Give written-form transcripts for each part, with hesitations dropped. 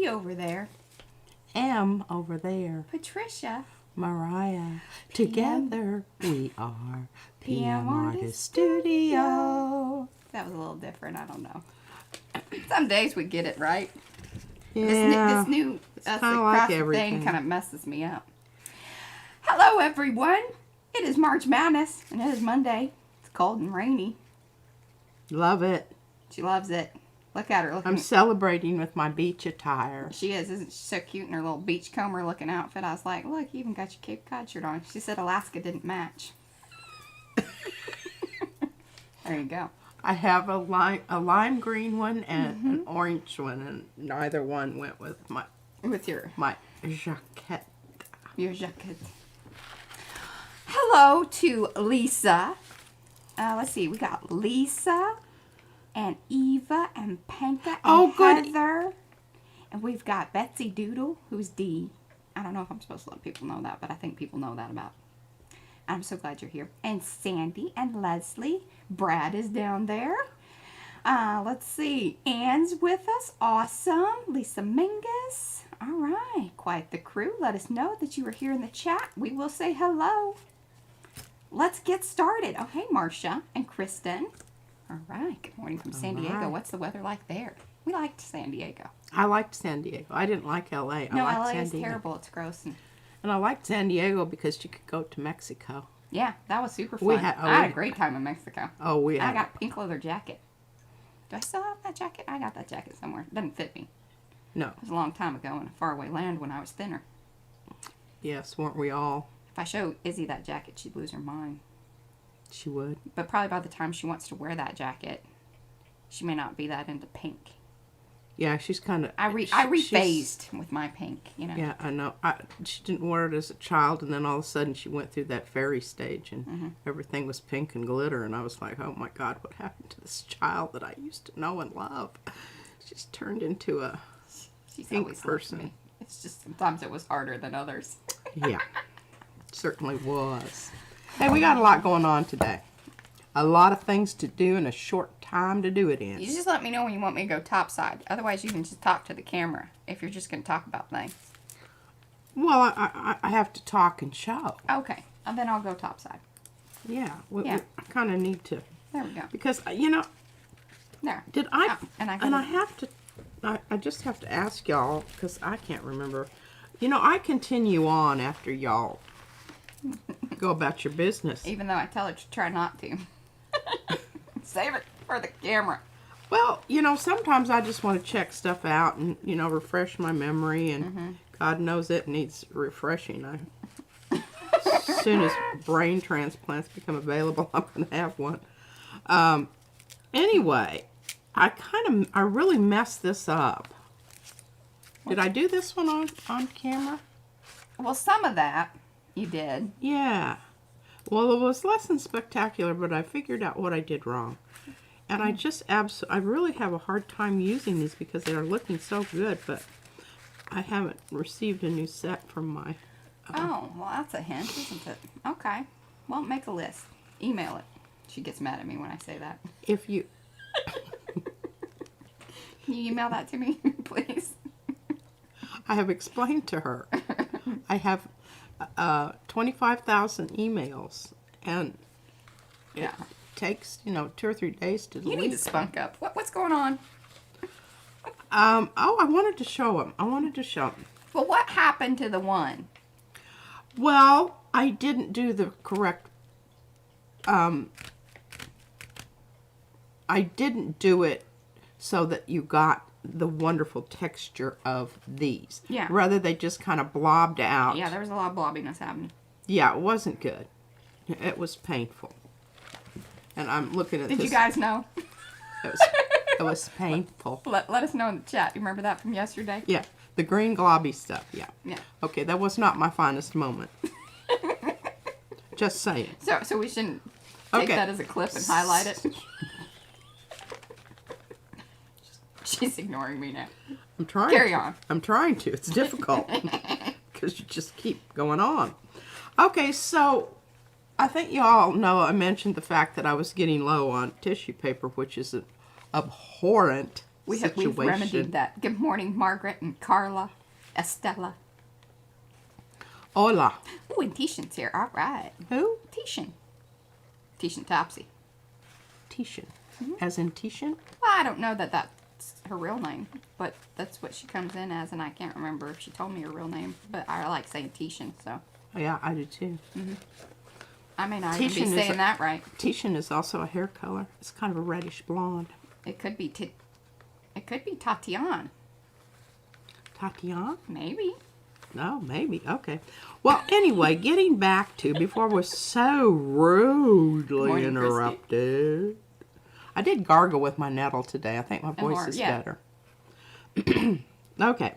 P over there. M over there. Patricia. Mariah. Together we are PM Artist Studio. That was a little different. I don't know. Some days we get it right. Yeah. This new like everything. thing kind of messes me up. Hello, everyone. It is March Madness, and it is Monday. It's cold and rainy. Love it. She loves it. Look at her. I'm celebrating with my beach attire. She is. Isn't she so cute in her little beachcomber looking outfit? I was like, look, you even got your Cape Cod shirt on. She said Alaska didn't match. There you go. I have a lime green one and an orange one, and neither one went with my jacket. Your jacket. Hello to Lisa. Let's see. We got Lisa and Eva and Panka and Heather. And we've got Betsy Doodle, who's D. I don't know if I'm supposed to let people know that, but I think people know that about. I'm so glad you're here. And Sandy and Leslie. Brad is down there. Let's see. Ann's with us. Awesome. Lisa Mingus. All right. Quite the crew. Let us know that you are here in the chat. We will say hello. Let's get started. Oh, hey, Marcia and Kristen. All right. Good morning from San Diego. What's the weather like there? We liked San Diego. I liked San Diego. I didn't like L.A. No, L.A. is terrible. It's gross. And I liked San Diego because you could go to Mexico. Yeah, that was super fun. I had a great time in Mexico. Oh, I got a pink leather jacket. Do I still have that jacket? I got that jacket somewhere. It doesn't fit me. No. It was a long time ago in a faraway land when I was thinner. Yes, weren't we all? If I show Izzy that jacket, she'd lose her mind. She would. But probably by the time she wants to wear that jacket, she may not be that into pink. Yeah, she's kind of... I rephased with my pink, you know. Yeah, I know. She didn't wear it as a child, and then all of a sudden she went through that fairy stage, and everything was pink and glitter, and I was like, oh my God, what happened to this child that I used to know and love? She's turned into a pink person. It's just sometimes it was harder than others. Yeah, it certainly was. Hey, we got a lot going on today. A lot of things to do in a short time to do it in. You just let me know when you want me to go topside. Otherwise, you can just talk to the camera if you're just going to talk about things. Well, I have to talk and show. Okay. And then I'll go topside. Yeah. I kind of need to. There we go. Because, you know. There. Did I? Oh, and I have to. I just have to ask y'all, because I can't remember. You know, I continue on after y'all go about your business. Even though I tell her to try not to. Save it for the camera. Well, you know, sometimes I just want to check stuff out and, you know, refresh my memory. And God knows it needs refreshing. As soon as brain transplants become available, I'm going to have one. Anyway, I really messed this up. Did I do this one on camera? Well, some of that you did. Yeah. Well, it was less than spectacular, but I figured out what I did wrong. And I just I really have a hard time using these because they are looking so good, but I haven't received a new set from my... oh, well, that's a hint, isn't it? Okay. Well, make a list. Email it. She gets mad at me when I say that. If you... Can you email that to me, please? I have explained to her. I have 25,000 emails, and it takes, you know, 2 or 3 days to delete. You need to spunk up. What's going on? Oh, I wanted to show them. Well, what happened to the one? Well, I didn't do the correct... I didn't do it so that you got the wonderful texture of these. Yeah. Rather, they just kind of blobbed out. Yeah, there was a lot of blobbiness happening. Yeah, it wasn't good. It was painful. And I'm looking at this. Did you guys know? It was painful. Let us know in the chat. You remember that from yesterday? Yeah, the green globby stuff, yeah. Yeah. Okay, that was not my finest moment. Just saying. So we shouldn't take that as a clip and highlight it? She's ignoring me now. I'm trying. Carry on. I'm trying to. It's difficult because you just keep going on. Okay, so I think you all know I mentioned the fact that I was getting low on tissue paper, which is an abhorrent We've situation. remedied that. Good morning, Margaret and Carla, Estella. Hola. Oh, and Tishan's here. All right. Who? Tishan. Tishan Topsy. Tishan. As in Tishan? Well, I don't know that that's her real name, but that's what she comes in as, and I can't remember if she told me her real name, but I like saying Tishan, so. Oh, yeah, I do too. I may not even be saying that right. Tishan is also a hair color. It's kind of a reddish blonde. It could be Tatiana. Tatiana? Maybe. No, maybe. Okay. Well, anyway, getting back to, before we're so rudely Morning, interrupted. I did gargle with my nettle today. I think my voice is better. Okay.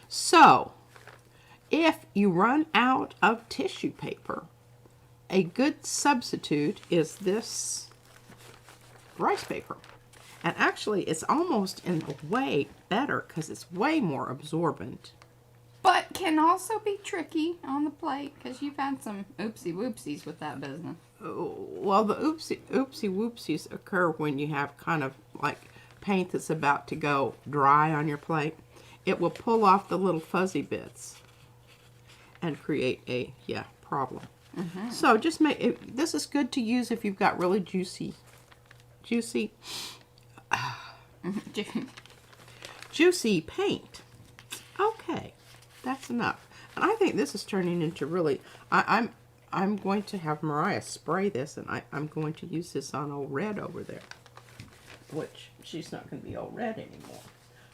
So, if you run out of tissue paper, a good substitute is this rice paper. And actually, it's almost in a way better because it's way more absorbent. But can also be tricky on the plate because you've had some oopsie whoopsies with that business. Well, the oopsie whoopsies occur when you have kind of like paint that's about to go dry on your plate. It will pull off the little fuzzy bits and create a problem. So just this is good to use if you've got really juicy paint. Okay, that's enough. And I think this is turning into really. I'm going to have Mariah spray this, and I'm going to use this on old Red over there, which she's not going to be old Red anymore.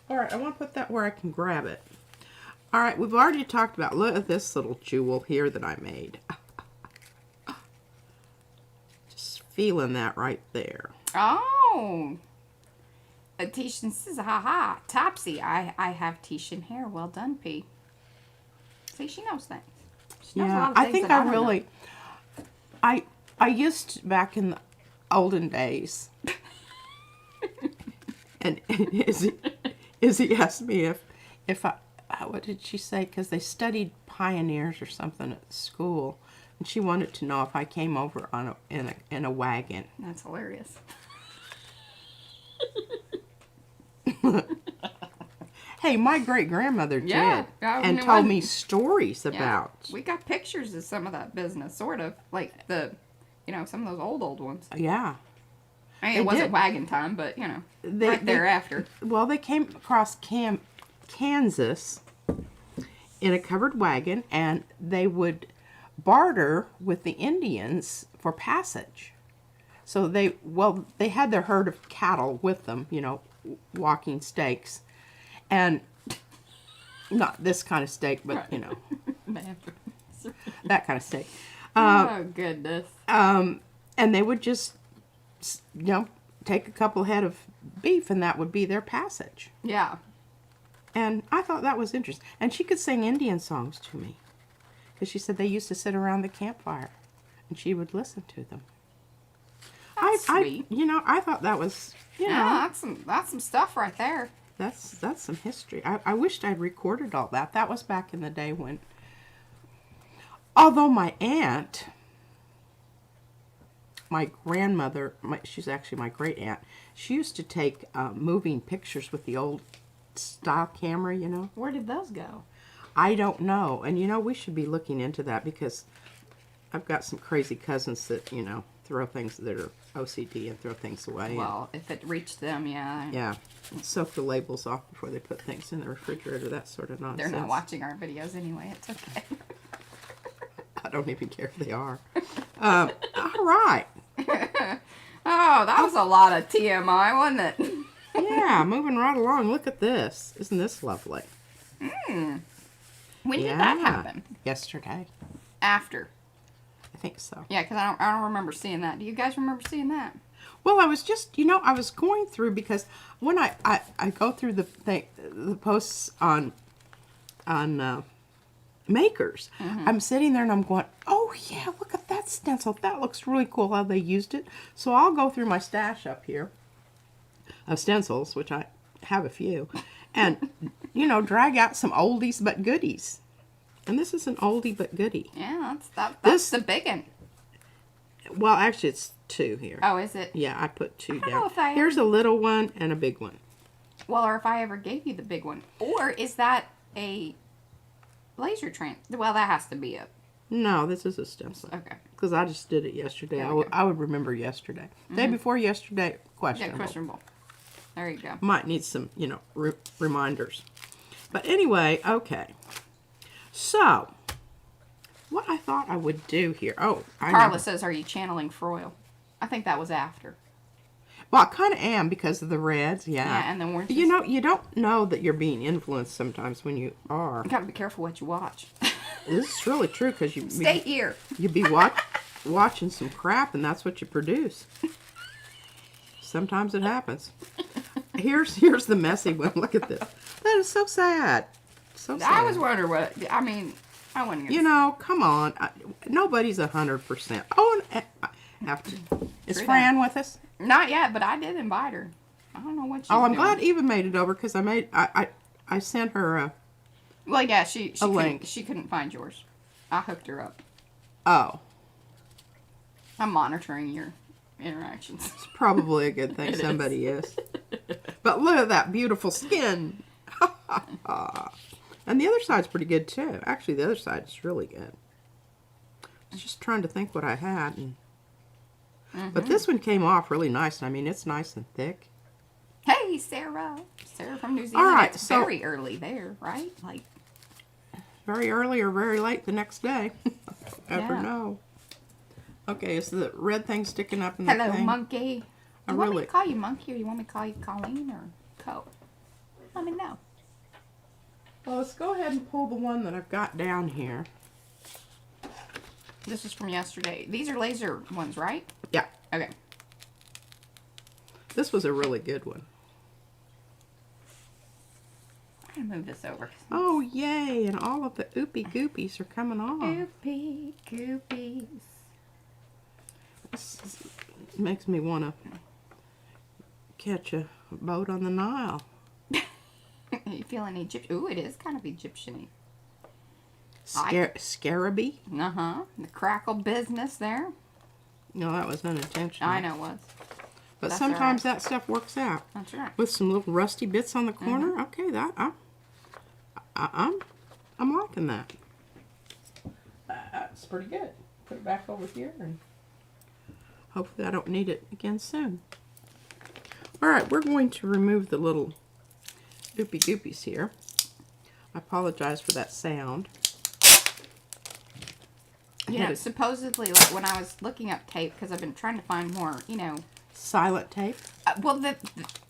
All right, I want to put that where I can grab it. All right, we've already talked about, look at this little jewel here that I made. Just feeling that right there. Oh. Tishan says, haha, Topsy, I have Tishan hair. Well done, P. See, she knows things. She knows a lot of things. I think I really, I used to, back in the olden days, and Izzy asked me if I, what did she say? Because they studied pioneers or something at school, and she wanted to know if I came over on in a wagon. That's hilarious. Hey, my great-grandmother did, and told told me stories about. We got pictures of some of that business, sort of, like some of those old ones. Yeah. I mean, it wasn't wagon time, but, right thereafter. Well, they came across Kansas in a covered wagon, and they would barter with the Indians for passage. So they had their herd of cattle with them, walking stakes. And not this kind of steak, but, that kind of steak. Oh, goodness. And they would just, take a couple head of beef, and that would be their passage. Yeah. And I thought that was interesting. And she could sing Indian songs to me. Because she said they used to sit around the campfire, and she would listen to them. That's sweet. I thought that was, Yeah, that's some stuff right there. That's some history. I wished I'd recorded all that. That was back in the day when, although my aunt, my grandmother, she's actually my great aunt, she used to take moving pictures with the old style camera, Where did those go? I don't know. And, we should be looking into that because I've got some crazy cousins that, throw things that are OCD and throw things away. Well, if it reached them, yeah. Yeah. Soak the labels off before they put things in the refrigerator, that sort of nonsense. They're not watching our videos anyway. It's okay. I don't even care if they are. All right. Oh, that was a lot of TMI, wasn't it? Yeah, moving right along. Look at this. Isn't this lovely? When did that happen? Yesterday. After. I think so. Yeah, because I don't remember seeing that. Do you guys remember seeing that? Well, I was just, I was going through because when I go through the posts on makers, I'm sitting there and I'm going, oh yeah, look at that stencil. That looks really cool how they used it. So I'll go through my stash up here of stencils, which I have a few, and, drag out some oldies but goodies. And this is an oldie but goodie. Yeah, that's the big one. Well, actually, it's two here. Oh, is it? Yeah, I put two down. Hello, Here's a little one and a big one. Well, or if I ever gave you the big one. Or is that a laser well, that has to be it. No, this is a stencil. Okay. Because I just did it yesterday. Okay. I would remember yesterday. Day before yesterday, questionable. Yeah, questionable. There you go. Might need some, reminders. But anyway, okay. So, what I thought I would do here. Oh, Carla says, are you channeling Froyle? I think that was after. Well, I kind of am because of the reds, yeah. Yeah, and the oranges. You don't know that you're being influenced sometimes when you are. You gotta be careful what you watch. This is really true because you Stay here. You'd be watching some crap, and that's what you produce. Sometimes it happens. Here's the messy one. Look at this. That is so sad. So sad. I was wondering I wasn't gonna come on. Nobody's 100%. Oh, and I have to. Is True Fran with us? Not yet, but I did invite her. I don't know what she's I'm doing. glad Eva made it over because I sent her a. Well, yeah, she link. She couldn't find yours. I hooked her up. Oh. I'm monitoring your interactions. It's probably a good thing somebody is. But look at that beautiful skin. And the other side's pretty good too. Actually, the other side is really good. I was just trying to think what I had. But this one came off really nice. I mean, it's nice and thick. Hey, Sarah. Sarah from New Zealand. All right, it's so very early there, right? Like very early or very late the next day. Ever Yeah. know. Okay, is the red thing sticking up in the hello, thing? monkey. I You want me really- to call you Monkey, or you want me to call you Colleen or Co? Let me know. Well, let's go ahead and pull the one that I've got down here. This is from yesterday. These are laser ones, right? Yeah. Okay. This was a really good one. I'm gonna move this over. Oh, yay. And all of the oopy goopies are coming off. Goopy, goopies. This makes me want to catch a boat on the Nile. Are you feeling Egyptian? Ooh, it is kind of Egyptian-y. Scaraby? Uh-huh. The crackle business there. No, that was unintentional. I know it was. But That's sometimes all right. that stuff works out. That's right. With some little rusty bits on the corner. Okay, I'm liking that. That's pretty good. Put it back over here, and hopefully I don't need it again soon. All right, we're going to remove the little oopy goopies here. I apologize for that sound. Supposedly, like when I was looking up tape, because I've been trying to find more, Silent tape. well,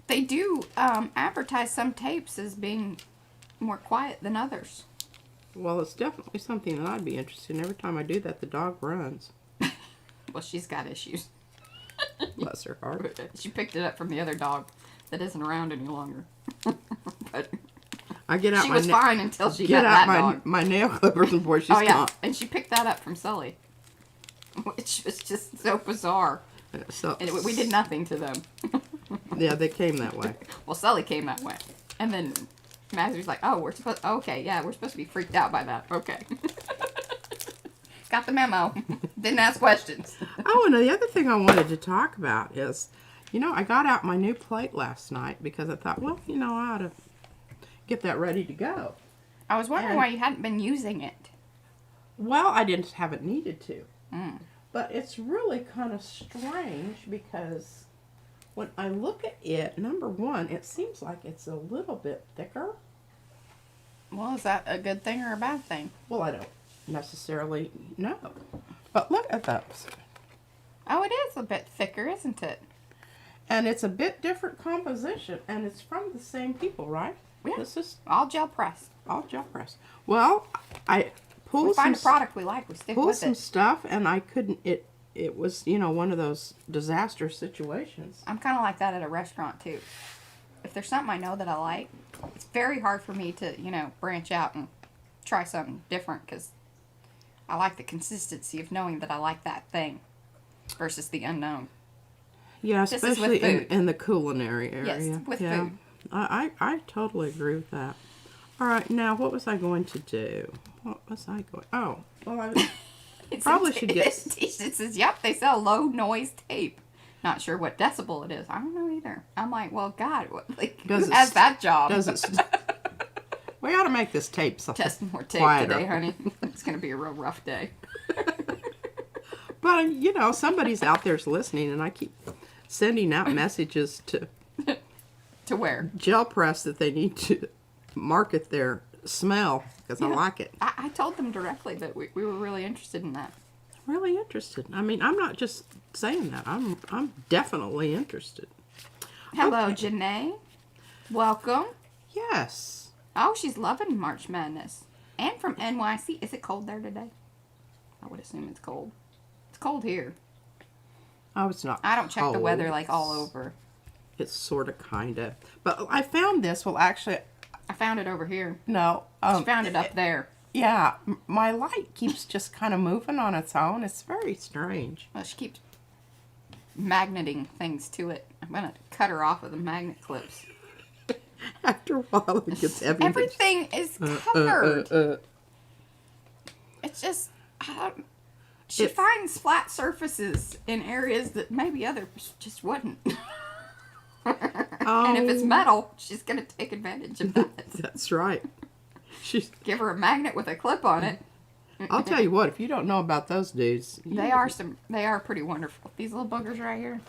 they do advertise some tapes as being more quiet than others. Well, it's definitely something that I'd be interested in. Every time I do that, the dog runs. Well, she's got issues. Bless her heart. She picked it up from the other dog that isn't around any longer. But I get out she my was fine until she get got out that dog. my nail clippers and boy, she's Oh, yeah. gone. And she picked that up from Sully. Which was just so bizarre. So, And we did nothing to them. yeah, they came that way. Well, Sully came that way. And then Mazzy's like, oh, we're supposed to be freaked out by that. Okay. Got the memo. Didn't ask questions. Oh, and the other thing I wanted to talk about is, I got out my new plate last night because I thought, well, I ought to get that ready to go. I was wondering why you hadn't been using it. Well, I haven't needed to. But it's really kind of strange because when I look at it, number one, it seems like it's a little bit thicker. Well, is that a good thing or a bad thing? Well, I don't necessarily know. But look at those. Oh, it is a bit thicker, isn't it? And it's a bit different composition, and it's from the same people, right? Yeah. This is All gel press. all gel press. Well, I pulled We find a product we like, we stick pulled with some it. stuff, and I couldn't. It was one of those disaster situations. I'm kind of like that at a restaurant, too. If there's something I know that I like, it's very hard for me to, branch out and try something different because I like the consistency of knowing that I like that thing versus the unknown. Yeah, This is with especially food. in the culinary area. Yes, with yeah. food. I totally agree with that. All right, now what was I going to do? What was I going? Oh, well, I probably should get. It says, yep, they sell low noise tape. Not sure what decibel it is. I don't know either. I'm like, well, God, what, like, Does who it has that job? Does it? We ought to make this tape something Test more tape quieter. today, honey. It's going to be a real rough day. But, you know, somebody's out there's listening, and I keep sending out messages to To where? Gel Press that they need to market their smell, because I like it. I told them directly that we were really interested in that. Really interested. I mean, I'm not just saying that. I'm definitely interested. Hello, Okay. Janae. Welcome. Yes. Oh, she's loving March Madness. And from NYC. Is it cold there today? I would assume it's cold. It's cold here. Oh, it's not. I don't check the cold. weather like all over. It's sort of, kind of. But I found this. Well, actually, I found it over here. no. She found it up there. Yeah, my light keeps just kind of moving on its own. It's very strange. Well, she keeps magneting things to it. I'm going to cut her off with the magnet clips. After a while, it gets heavy. Everything is covered. It's just, she finds flat surfaces in areas that maybe others just wouldn't. And if it's metal, she's going to take advantage of that. That's right. Give her a magnet with a clip on it. I'll tell you what, if you don't know about those dudes. They are pretty wonderful. These little boogers right here,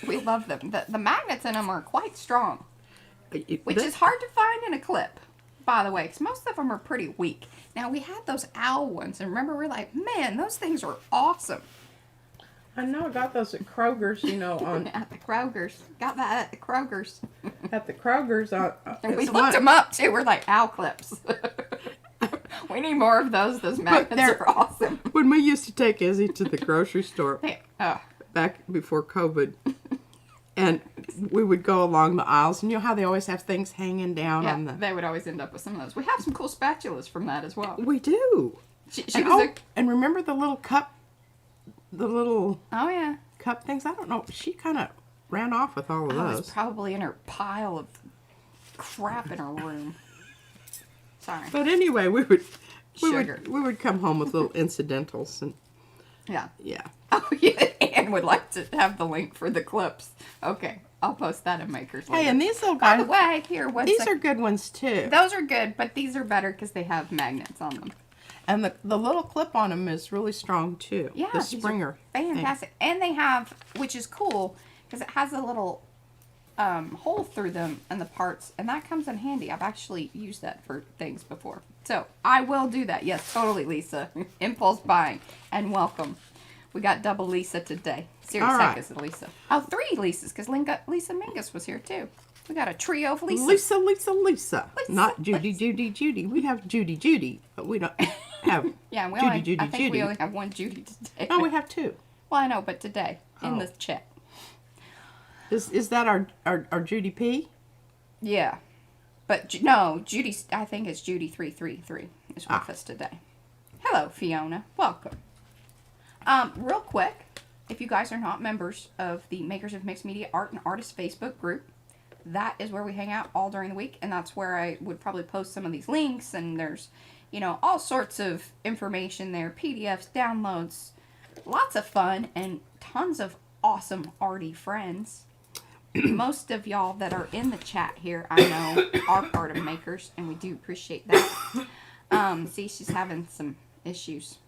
we love them. The magnets in them are quite strong, which is hard to find in a clip, by the way, because most of them are pretty weak. Now, we had those owl ones, and remember, we're like, man, those things are awesome. I know I got those at Kroger's, you know, on At the Kroger's. Got that at the Kroger's. at the Kroger's. And we looked them up, too. We're like, owl clips. We need more of those. Those magnets are awesome. When we used to take Izzy to the grocery store Oh, back before COVID, and we would go along the aisles, and you know how they always have things hanging down on yeah, the... they would always end up with some of those. We have some cool spatulas from that as well. We do. She And, was and remember the little cup, the little oh, yeah. cup things? I don't know. She kind of ran off with all of I was those. probably in her pile of crap in her room. Sorry. But anyway, we Sugar. would come home with little incidentals, and Yeah. yeah. Oh, yeah. Anne would like to have the link for the clips. Okay. I'll post that in Makers later. Hey, and these little By guys, the way, here, these are good ones too. Those are good, but these are better because they have magnets on them. And the little clip on them is really strong too. Yeah. The these are Springer. fantastic. And they have, which is cool, because it has a little hole through them and the parts, and that comes in handy. I've actually used that for things before. So, I will do that. Yes, totally, Lisa. Impulse buying. And welcome. We got double Lisa today. Serious All heck right. is Lisa. Oh, 3 Lisas, because Lisa Mingus was here, too. We got a trio of Lisas. Lisa. Lisa, Not Judy, Judy. We have Judy, but we don't have Yeah, we Judy, I think Judy. we only have one Judy today. No, we have 2. Well, I know, but today, in the chat. Is that our Judy P? Yeah. But, no, Judy, I think it's Judy 333 is with us today. Hello, Fiona. Welcome. Real quick, if you guys are not members of the Makers of Mixed Media Art and Artists Facebook group, that is where we hang out all during the week, and that's where I would probably post some of these links, and there's, you know, all sorts of information there, PDFs, downloads, lots of fun, and tons of awesome arty friends. Most of y'all that are in the chat here, I know, are part of Makers, and we do appreciate that. See, she's having some issues.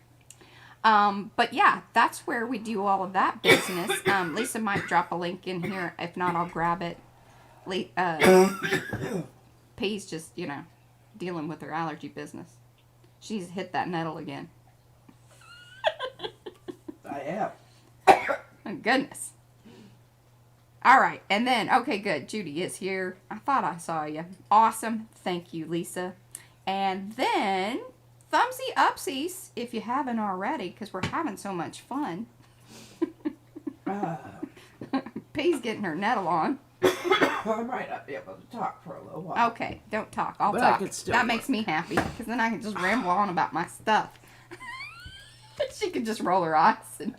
But yeah, that's where we do all of that business. Lisa might drop a link in here. If not, I'll grab it. P's just, you know, dealing with her allergy business. She's hit that nettle again. I am. Oh, goodness. All right, and then, okay, good. Judy is here. I thought I saw you. Awesome. Thank you, Lisa. And then, thumbsy upsies, if you haven't already, because we're having so much fun. P's getting her nettle on. I might not be able to talk for a little while. Okay, don't talk. I'll But I talk. can still That work. makes me happy, because then I can just ramble on about my stuff. She can just roll her eyes. And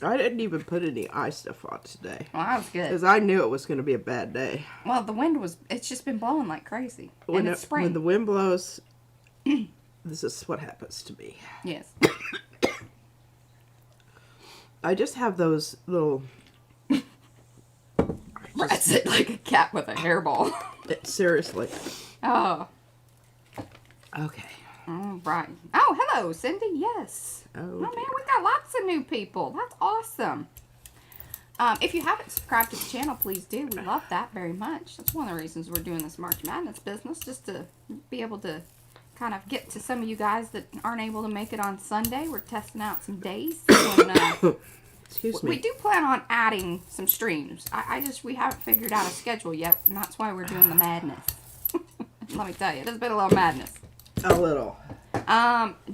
I didn't even put any eye stuff on today. well, that was good. Because I knew it was going to be a bad day. Well, the wind was, it's just been blowing like crazy. And it's spring. When the wind blows, this is what happens to me. Yes. I just have those little... That's it, like a cat with a hairball. Seriously. Oh. Okay. All right. Oh, hello, Cindy. Yes. Oh, Man, dear. we got lots of new people. That's awesome. If you haven't subscribed to the channel, please do. We love that very much. That's one of the reasons we're doing this March Madness business, just to be able to kind of get to some of you guys that aren't able to make it on Sunday. We're testing out some days. When, Excuse me. we do plan on adding some streams. We haven't figured out a schedule yet, and that's why we're doing the madness. Let me tell you, it's been a little madness. A little.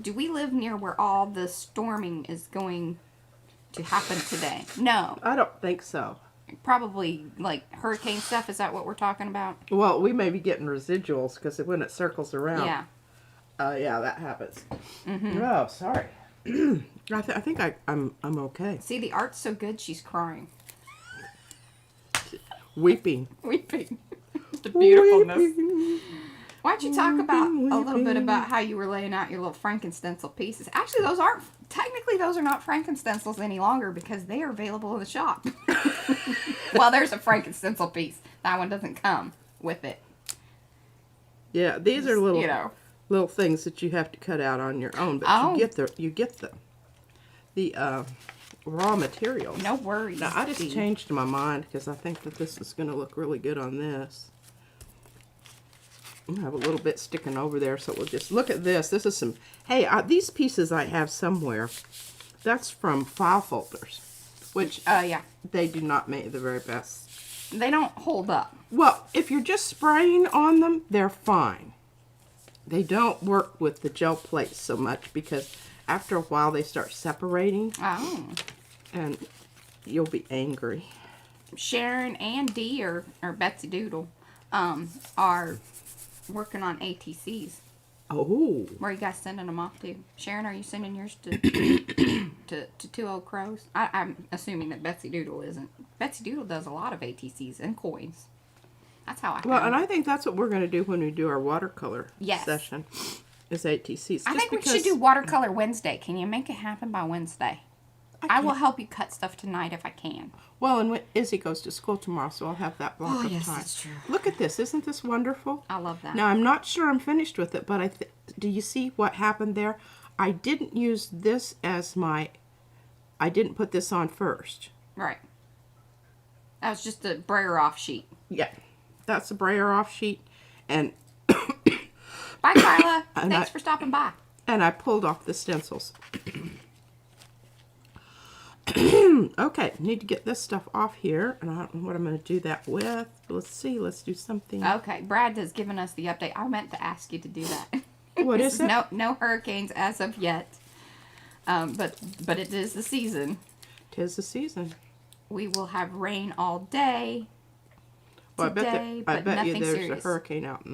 Do we live near where all the storming is going to happen today? No. I don't think so. Probably like hurricane stuff. Is that what we're talking about? Well, we may be getting residuals because when it circles around. Yeah. Yeah, that happens. Mm-hmm. Oh, sorry. I think I'm okay. See, the art's so good, she's crying. Weeping. Weeping. The beautifulness. Weeping. Why don't you talk about Weeping, a little bit weeping. about how you were laying out your little Frankenstencil pieces? Actually, those aren't, technically those are not Frankenstencils any longer because they are available in the shop. Well, there's a Frankenstencil piece. That one doesn't come with it. Yeah, these are little, You know. little things that you have to cut out on your own, but Oh. you get the raw materials. No worries. Now, I just Steve. changed my mind because I think that this is going to look really good on this. I have a little bit sticking over there, so we'll just look at this. This is some, hey, these pieces I have somewhere. That's from file folders, which Yeah. they do not make the very best. They don't hold up. Well, if you're just spraying on them, they're fine. They don't work with the gel plates so much because after a while they start separating Oh. and you'll be angry. Sharon and Dee or Betsy Doodle are working on ATCs. Oh. Where are you guys sending them off to? Sharon, are you sending yours to to Two Old Crows? I'm assuming that Betsy Doodle isn't. Betsy Doodle does a lot of ATCs and coins. That's how I Well, found and it. I think that's what we're going to do when we do our watercolor Yes. session, is ATCs. I Just think we because should do Watercolor Wednesday. Can you make it happen by Wednesday? I will help you cut stuff tonight if I can. Well, and when Izzy goes to school tomorrow, so I'll have that block of time. true. Look at this. Isn't this wonderful? I love that. Now, I'm not sure I'm finished with it, but do you see what happened there? I didn't use this as I didn't put this on first. Right. That was just a brayer off sheet. Yeah. That's a brayer off sheet. And Bye, Kyla. And Thanks for stopping by. I pulled off the stencils. Okay, need to get this stuff off here, and I don't know what I'm going to do that with. Let's see, let's do something. Okay, Brad has given us the update. I meant to ask you to do that. What is it? No hurricanes as of yet. But it is the season. 'Tis the season. We will have rain all day Well, today, I but bet you nothing there's serious. a hurricane out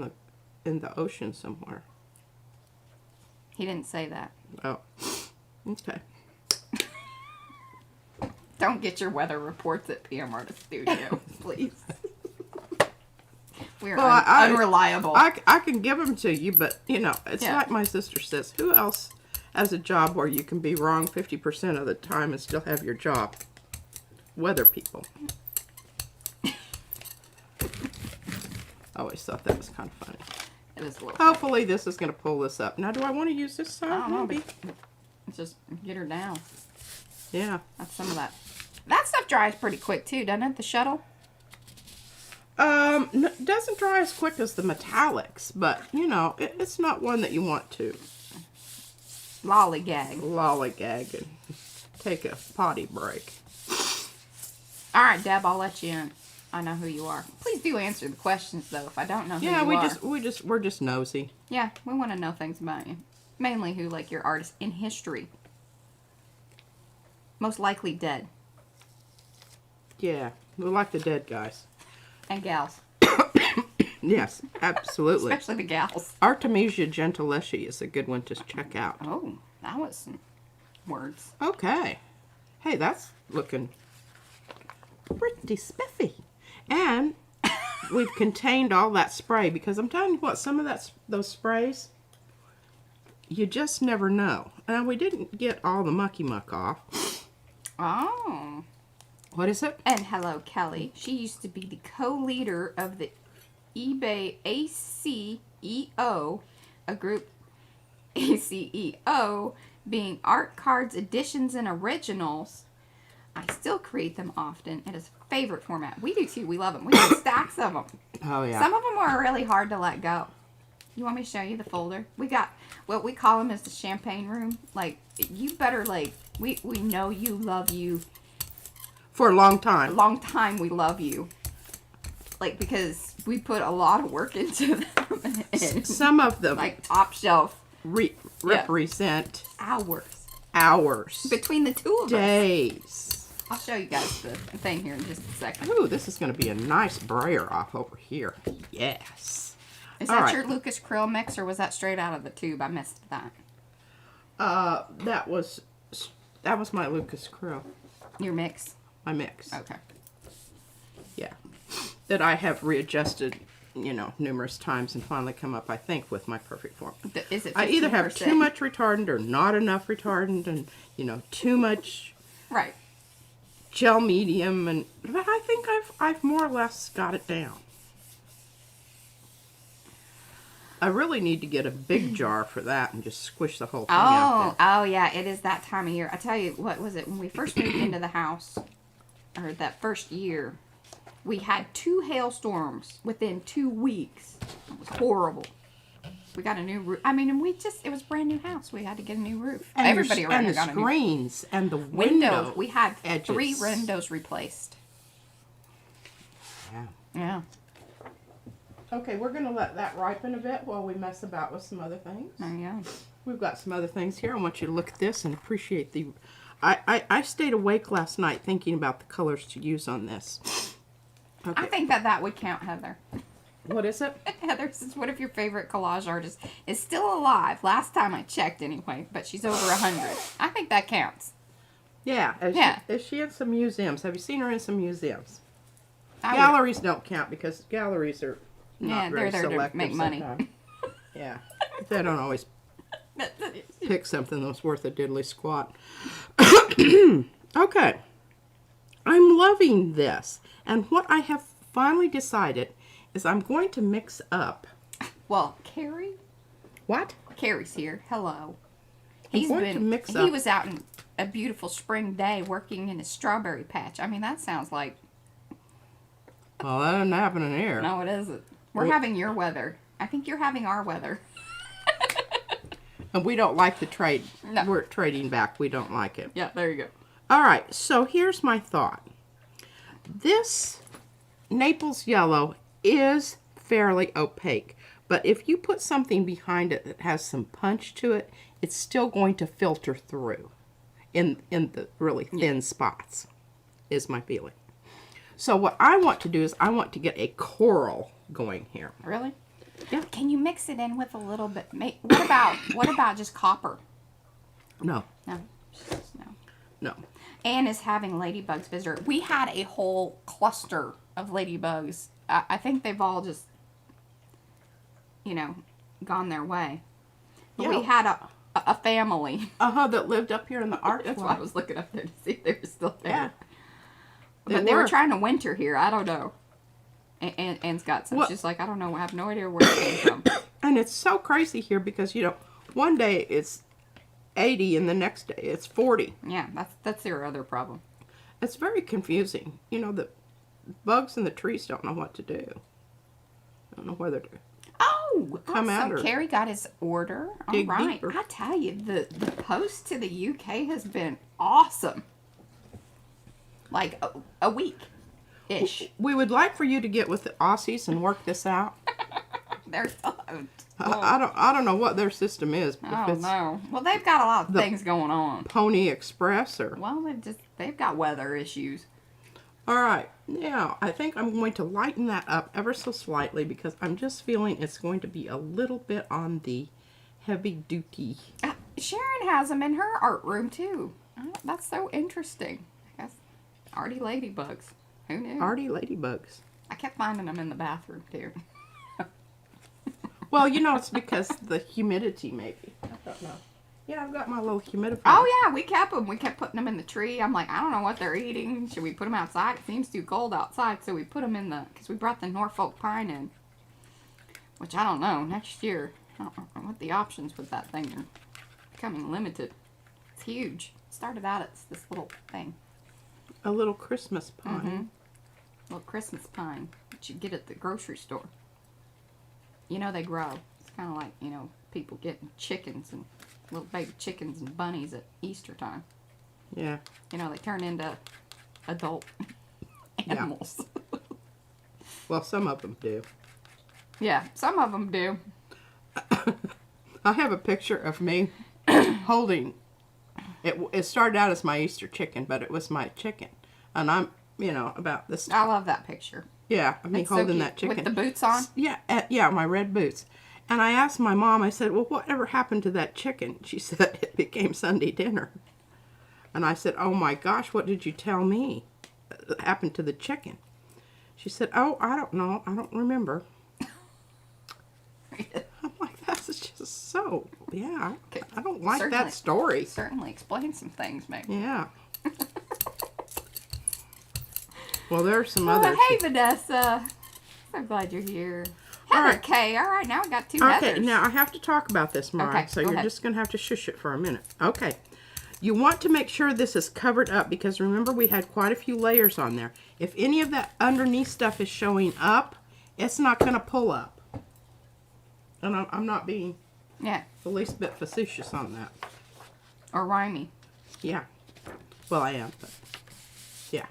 in the ocean somewhere. He didn't say that. Oh, okay. Don't get your weather reports at PM Artist Studio, please. We are Well, unreliable. I can give them to you, but you know, it's Yeah. like my sister says. Who else has a job where you can be wrong 50% of the time and still have your job? Weather people. I always thought that was kind of funny. It is a little. Hopefully this is going to pull this up. Now, do I want to use this side? I don't know, Maybe. but just get her down. Yeah. That's some of that. That stuff dries pretty quick too, doesn't it? The shuttle. It doesn't dry as quick as the metallics, but you know, it's not one that you want to Lollygag. lollygag and take a potty break. All right, Deb, I'll let you in. I know who you are. Please do answer the questions though. If I don't know who Yeah, you are. we're just nosy. Yeah, we want to know things about you. Mainly who, like, your artist in history. Most likely dead. Yeah, we like the dead guys. And gals. Yes, absolutely. Especially the gals. Artemisia gentileschi is a good one to check out. Oh, that was some words. Okay. Hey, that's looking pretty spiffy. And we've contained all that spray because I'm telling you what, some of those sprays, you just never know. Now, we didn't get all the mucky muck off. Oh. What is it? And hello, Kelly. She used to be the co-leader of the eBay ACEO, a group ACEO being art cards, editions, and originals. I still create them often. It is a favorite format. We do too. We love them. We have stacks of them. Oh, yeah. Some of them are really hard to let go. You want me to show you the folder? We got what we call them is the champagne room. Like, you better, like, we know you love you. For a long A time. long time we love you. Like, because we put a lot of work into them. And, Some of them like, top shelf. represent Hours. hours. Between the two of us. Days. I'll show you guys the thing here in just a second. Ooh, this is going to be a nice brayer off over here. Yes. Is All that right. your Lucas Krill mix, or was that straight out of the tube? I missed that. That was my Lucas Krill, Your mix? my mix. Okay. Yeah. That I have readjusted, numerous times and finally come up, I think, with my perfect form. Is it 15%? I either have too much retardant or not enough retardant and, too much Right. gel medium, but I think I've more or less got it down. I really need to get a big jar for that and just squish the whole thing out there. Oh, yeah, it is that time of year. I tell you, what was it, when we first moved into the house, or that first year, we had 2 hailstorms within 2 weeks. It was horrible. We got a new roof. I mean, and it was a brand new house. We had to get a new roof. And Everybody around here the got a new screens and the windows. We had edges. 3 windows replaced. Yeah. Yeah. Okay, we're going to let that ripen a bit while we mess about with some other things. There you go. We've got some other things here. I want you to look at this and appreciate the... I stayed awake last night thinking about the colors to use on this. Okay. I think that would count, Heather. What is it? Heather says, what if your favorite collage artist is still alive? Last time I checked anyway, but she's over 100. I think that counts. Yeah. Yeah. Is she in some museums? Have you seen her in some museums? I would- Galleries don't count because galleries are Yeah, not very they're there to selective make money. sometimes. Yeah. They don't always pick something that's worth a diddly squat. Okay. I'm loving this. And what I have finally decided is I'm going to mix up. Well, Carrie? What? Carrie's here. Hello. I'm going to mix He up. was out in a beautiful spring day working in his strawberry patch. I mean, that sounds like... Well, that isn't happening here. No, it isn't. We're having your weather. I think you're having our weather. And we don't like the trade. No. We're trading back. We don't like it. Yeah, there you go. All right, so here's my thought. This Naples yellow is fairly opaque, but if you put something behind it that has some punch to it, it's still going to filter through in the really thin spots, is my feeling. So what I want to do is I want to get a coral going here. Really? Yeah. Can you mix it in with a little bit? What about just copper? No, No. No. no. Anne is having ladybugs visitor. We had a whole cluster of ladybugs. I think they've all just, gone their way. But Yeah. we had a family. That lived up here in the art. That's why I was looking up there to see if they were still there. Yeah. But they were trying to winter here. I don't know. And Anne's got some. What? She's like, I don't know. I have no idea where it came from. And it's so crazy here because, one day it's 80 and the next day it's 40. Yeah, that's their other problem. It's very confusing. The bugs in the trees don't know what to do. I don't know whether to. Oh, Come out so or Carrie got his order. All dig right. deeper. I tell you, the post to the UK has been awesome. Like a week-ish. We would like for you to get with the Aussies and work this out. They're so... I don't know what their system is. If Oh, it's no. Well, they've got a lot of things going on. Pony Express or... Well, they've got weather issues. All right. Now, I think I'm going to lighten that up ever so slightly because I'm just feeling it's going to be a little bit on the heavy duty. Sharon has them in her art room, too. Oh, that's so interesting. I guess Arty ladybugs. Who knew? Arty ladybugs. I kept finding them in the bathroom, too. Well, it's because the humidity, maybe. I don't know. Yeah, I've got my little humidifier. Oh, yeah, we kept them. We kept putting them in the tree. I'm like, I don't know what they're eating. Should we put them outside? It seems too cold outside. So we put them in because we brought the Norfolk pine in. Which I don't know. Next year, I don't know what the options with that thing are becoming limited. It's huge. It started out as this little thing. A little Christmas pine. Mm-hmm. Little Christmas pine that you get at the grocery store. You know they grow. It's kind of like, you know, people getting chickens and little baby chickens and bunnies at Easter time. Yeah. You know, they turn into adult animals. Yeah. Well, some of them do. Yeah, some of them do. I have a picture of me holding. It started out as my Easter chicken, but it was my chicken. And I'm, you know, about this. I love that picture. Yeah, of me It's so holding cute. that chicken. With the boots on? Yeah, yeah, my red boots. And I asked my mom, I said, well, whatever happened to that chicken? She said, it became Sunday dinner. And I said, oh my gosh, what did you tell me happened to the chicken? She said, oh, I don't know. I don't remember. I'm like, that's just so, yeah, I don't like that story. Certainly explain some things, maybe. Yeah. Well, there are some others. Hey, Vanessa. So glad you're here. Heather right. K. All right, now we got two Okay, Heathers. now I have to talk about this, Mara. Okay, so go you're ahead. just going to have to shush it for a minute. Okay. You want to make sure this is covered up because remember we had quite a few layers on there. If any of that underneath stuff is showing up, it's not going to pull up. And I'm not being Yeah. the least bit facetious on that. Or rhymey. Yeah. Well, I am, but yeah.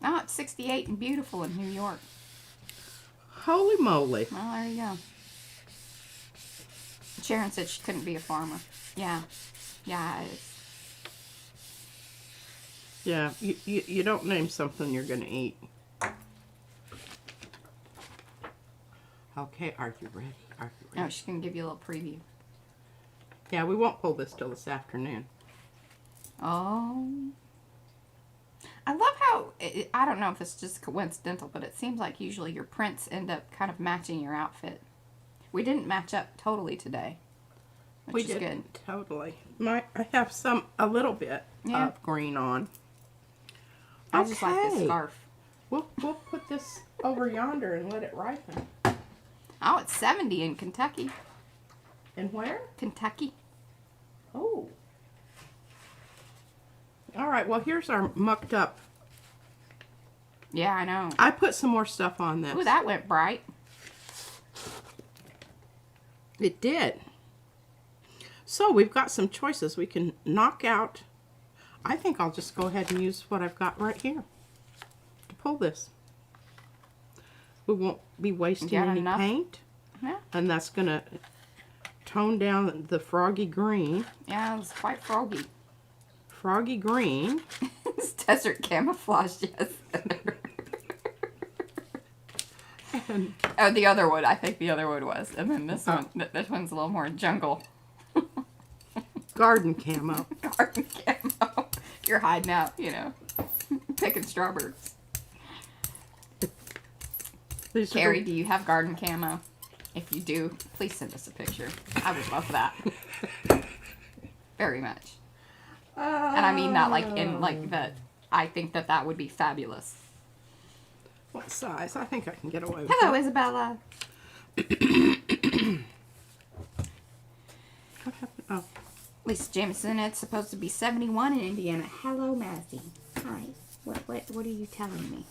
Oh, it's 68 and beautiful in New York. Holy moly. Well, there you go. Sharon said she couldn't be a farmer. Yeah. Yeah, it is. Yeah, you don't name something you're going to eat. Okay, are you ready? Are you ready? Oh, she's going to give you a little preview. Yeah, we won't pull this till this afternoon. Oh. I love how, I don't know if it's just coincidental, but it seems like usually your prints end up kind of matching your outfit. We didn't match up totally today, which is good. Totally. I have a little bit of green on. I just like this scarf. We'll put this over yonder and let it ripen. Oh, it's 70 in Kentucky. And where? Kentucky. Oh. All right, well, here's our mucked up. Yeah, I know. I put some more stuff on this. Ooh, that went bright. It did. So we've got some choices. We can knock out. I think I'll just go ahead and use what I've got right here to pull this. We won't be wasting any paint. Yeah. And that's going to tone down the froggy green. Yeah, it's quite froggy. Froggy green. It's desert camouflage, yes. And oh, the other one. I think the other one was. And then this one. This one's a little more jungle. garden camo. Garden camo. You're hiding out, you know, picking strawberries. Carrie, do you have garden camo? If you do, please send us a picture. I would love that. Very much. And I mean not like in like that. I think that would be fabulous. What size? I think I can get away with Hello, that. Isabella. What happened? Oh. Lisa Jameson, it's supposed to be 71 in Indiana. Hello, Mazzy. Hi. What are you telling me?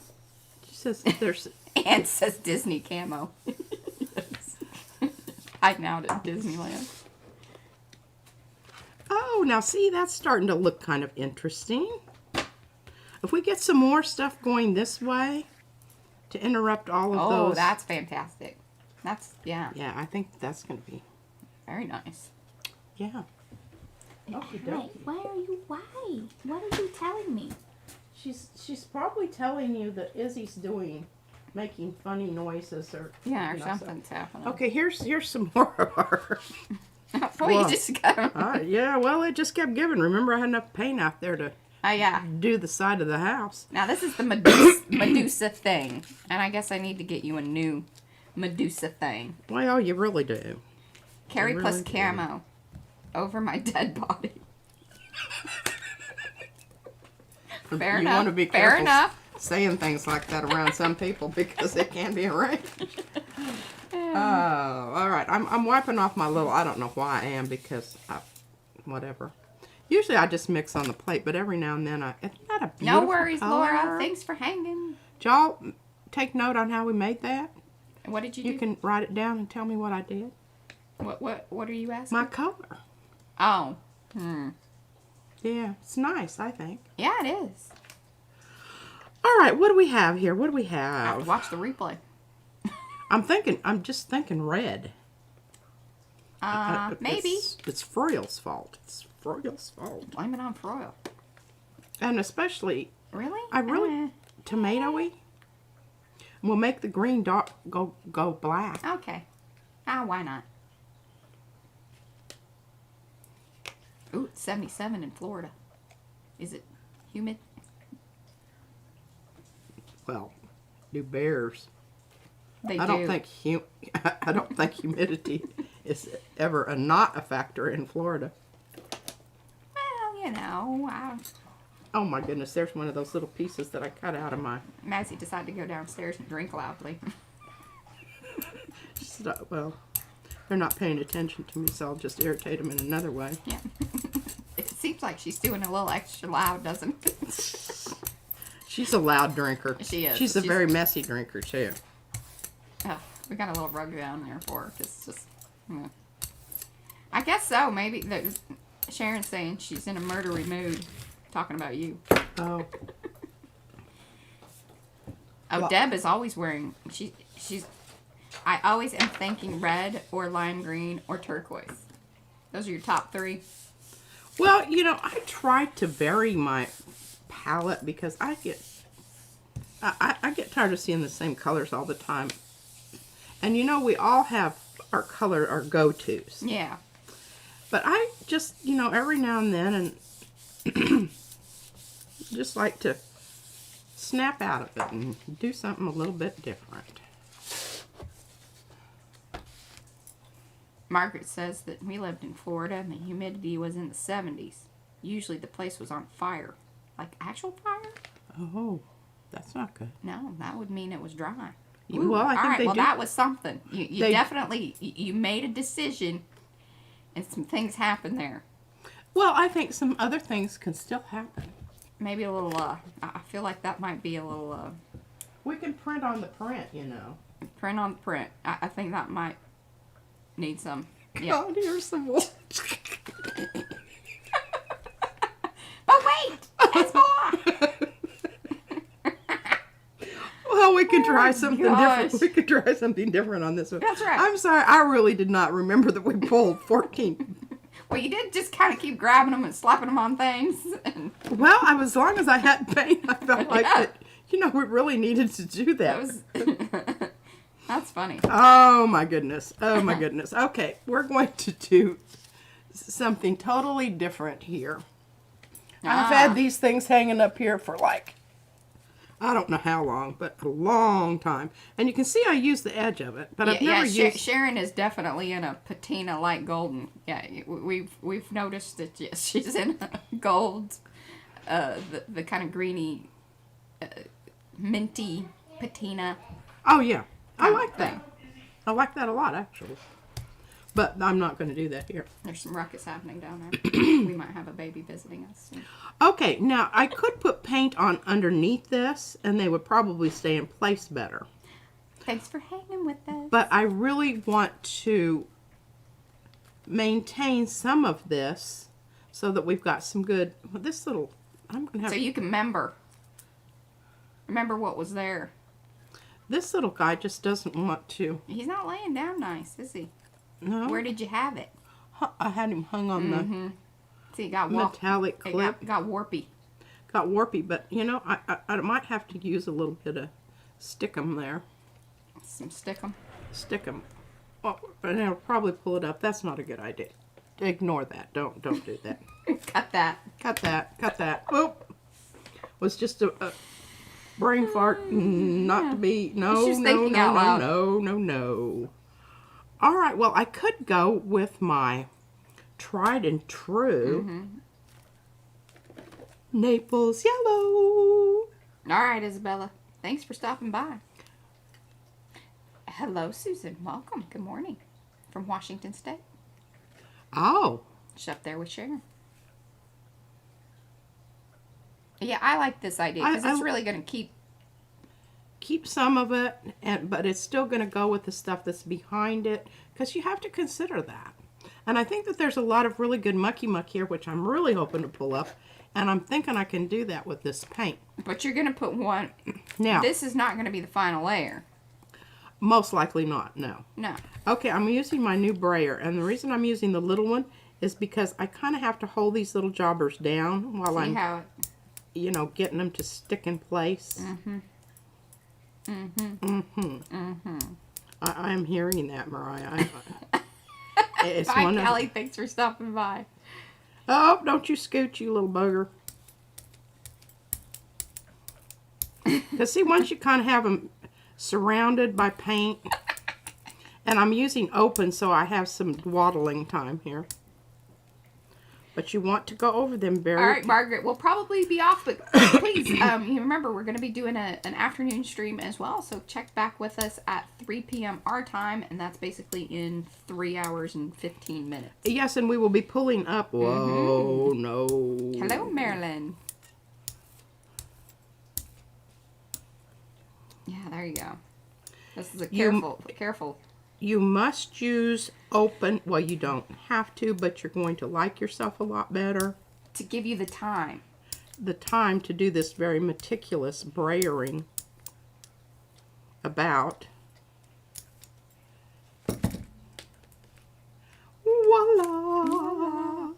She says there's... Anne says Disney camo. Yes. Hiding out at Disneyland. Oh, now see, that's starting to look kind of interesting. If we get some more stuff going this way to interrupt all of those... Oh, that's fantastic. That's, yeah. Yeah, I think that's going to be... Very nice. Yeah. Why? Why? What are you telling me? She's probably telling you that Izzy's making funny noises or... Yeah, or something's happening. Okay, here's some more of our... Well, you just got yeah, well, it just kept giving. Remember, I had enough paint out there to do the side of the house. Now, this is the Medusa thing. And I guess I need to get you a new Medusa thing. Well, you really do. Carrie You plus really do. camo. over my dead body. Fair You enough. want to be Fair careful enough. saying things like that around some people because it can be arranged. Oh, all right. I'm wiping off my little. I don't know why I am because whatever. Usually I just mix on the plate, but every now and then isn't that a beautiful No worries, color? Laura. Thanks for hanging. Did y'all take note on how we made that? What did you do? You can write it down and tell me what I did. What are you asking? My color. Oh. Yeah, it's nice, I think. Yeah, it is. All right, what do we have here? What do we I have have? to watch the replay. I'm just thinking red. Maybe. It's Froyle's fault. It's Froyle's fault. Blame it on Froyle. And especially, Really? tomatoey. We'll make the green dark go black. Okay. Why not? Ooh, it's 77 in Florida. Is it humid? Well, do bears. They I do. don't think I don't think humidity is ever not a factor in Florida. Well, you know, Oh my goodness, there's one of those little pieces that I cut out of my. Massey decided to go downstairs and drink loudly. Well, they're not paying attention to me, so I'll just irritate them in another way. Yeah. It seems like she's doing a little extra loud, doesn't it? She's a loud drinker. She is. She's a very messy drinker, too. Oh, we got a little rug down there for her. It's just, I guess so. Maybe Sharon's saying she's in a murdery mood, talking about you. Oh. Oh, Well, Deb is always wearing. She's. I always am thinking red or lime green or turquoise. Those are your top three. Well, you know, I try to vary my palette because I get tired of seeing the same colors all the time. And you know, we all have our go-tos. Yeah. But I just, you know, every now and then and just like to snap out of it and do something a little bit different. Margaret says that we lived in Florida and the humidity was in the 70s. Usually the place was on fire. Like actual fire? Oh, that's not good. No, that would mean it was dry. Well, I think all right, they well, do. that was something. You They- definitely, you made a decision and some things happened there. Well, I think some other things can still happen. Maybe a little, I feel like that might be a little, We can print on the print, you know. print on the print. I think that might need some, yeah. God, here's some wood. But wait, there's more. Well, we could try something gosh. different. We could try something different on this one. That's right. I'm sorry, I really did not remember that we pulled 14. Well, you did just kind of keep grabbing them and slapping them on things. And Well, as long as I had paint, I felt like Yeah. that, you know, we really needed to do that. that was, that's funny. Oh my goodness. Oh my goodness. Okay, we're going to do something totally different here. I've had these things hanging up here for like, I don't know how long, but a long time. And you can see I use the edge of it, but I've never used... Sharon is definitely in a patina light golden. Yeah, we've noticed that. Yes, she's in a gold, the kind of greeny, minty patina. Oh yeah, I like thing. that. I like that a lot actually. But I'm not going to do that here. There's some ruckus happening down there. We might have a baby visiting us soon. Okay, now I could put paint on underneath this, and they would probably stay in place better. Thanks for hanging with us. But I really want to maintain some of this so that we've got some good. Well, this little, I'm gonna have. So you can remember what was there. This little guy just doesn't want to. He's not laying down nice, is he? No. Where did you have it? I had him hung on the See, it got metallic It clip. got warpy. Got warpy, but you know, I might have to use a little bit of stickum there. Some stickum. Stickum. Oh, but I'll probably pull it up. That's not a good idea. Ignore that. Don't do that. Cut that. Cut that. Cut that. Oop. Was just a brain fart. Not to be. No, She's no, thinking no, out no, loud. no, no, no. All right. Well, I could go with my tried and true. Naples yellow. All right, Isabella. Thanks for stopping by. Hello, Susan. Welcome. Good morning. From Washington State. Oh. She's up there with Sharon. Yeah, I like this idea because it's really going to keep some of it, but it's still going to go with the stuff that's behind it, because you have to consider that. And I think that there's a lot of really good mucky muck here, which I'm really hoping to pull up, and I'm thinking I can do that with this paint. But you're going to put one. Now, this is not going to be the final layer. Most likely not, no. No. Okay, I'm using my new brayer, and the reason I'm using the little one is because I kind of have to hold these little jobbers down while I'm, you know, getting them to stick in place. I'm hearing that, Mariah. It's Bye, Kelly. Thanks for stopping by. Oh, don't you scoot, you little bugger. Because see, once you kind of have them surrounded by paint, and I'm using open, so I have some waddling time here. But you want to go over them very... All right, Margaret, we'll probably be off, but please, you remember, we're going to be doing an afternoon stream as well, so check back with us at 3 p.m. our time, and that's basically in 3 hours and 15 minutes. Yes, and we will be pulling up... Whoa, no. Hello, Marilyn. Yeah, there you go. This is a careful. You must use open. Well, you don't have to, but you're going to like yourself a lot better. To give you the time. The time to do this very meticulous brayering about. Voila!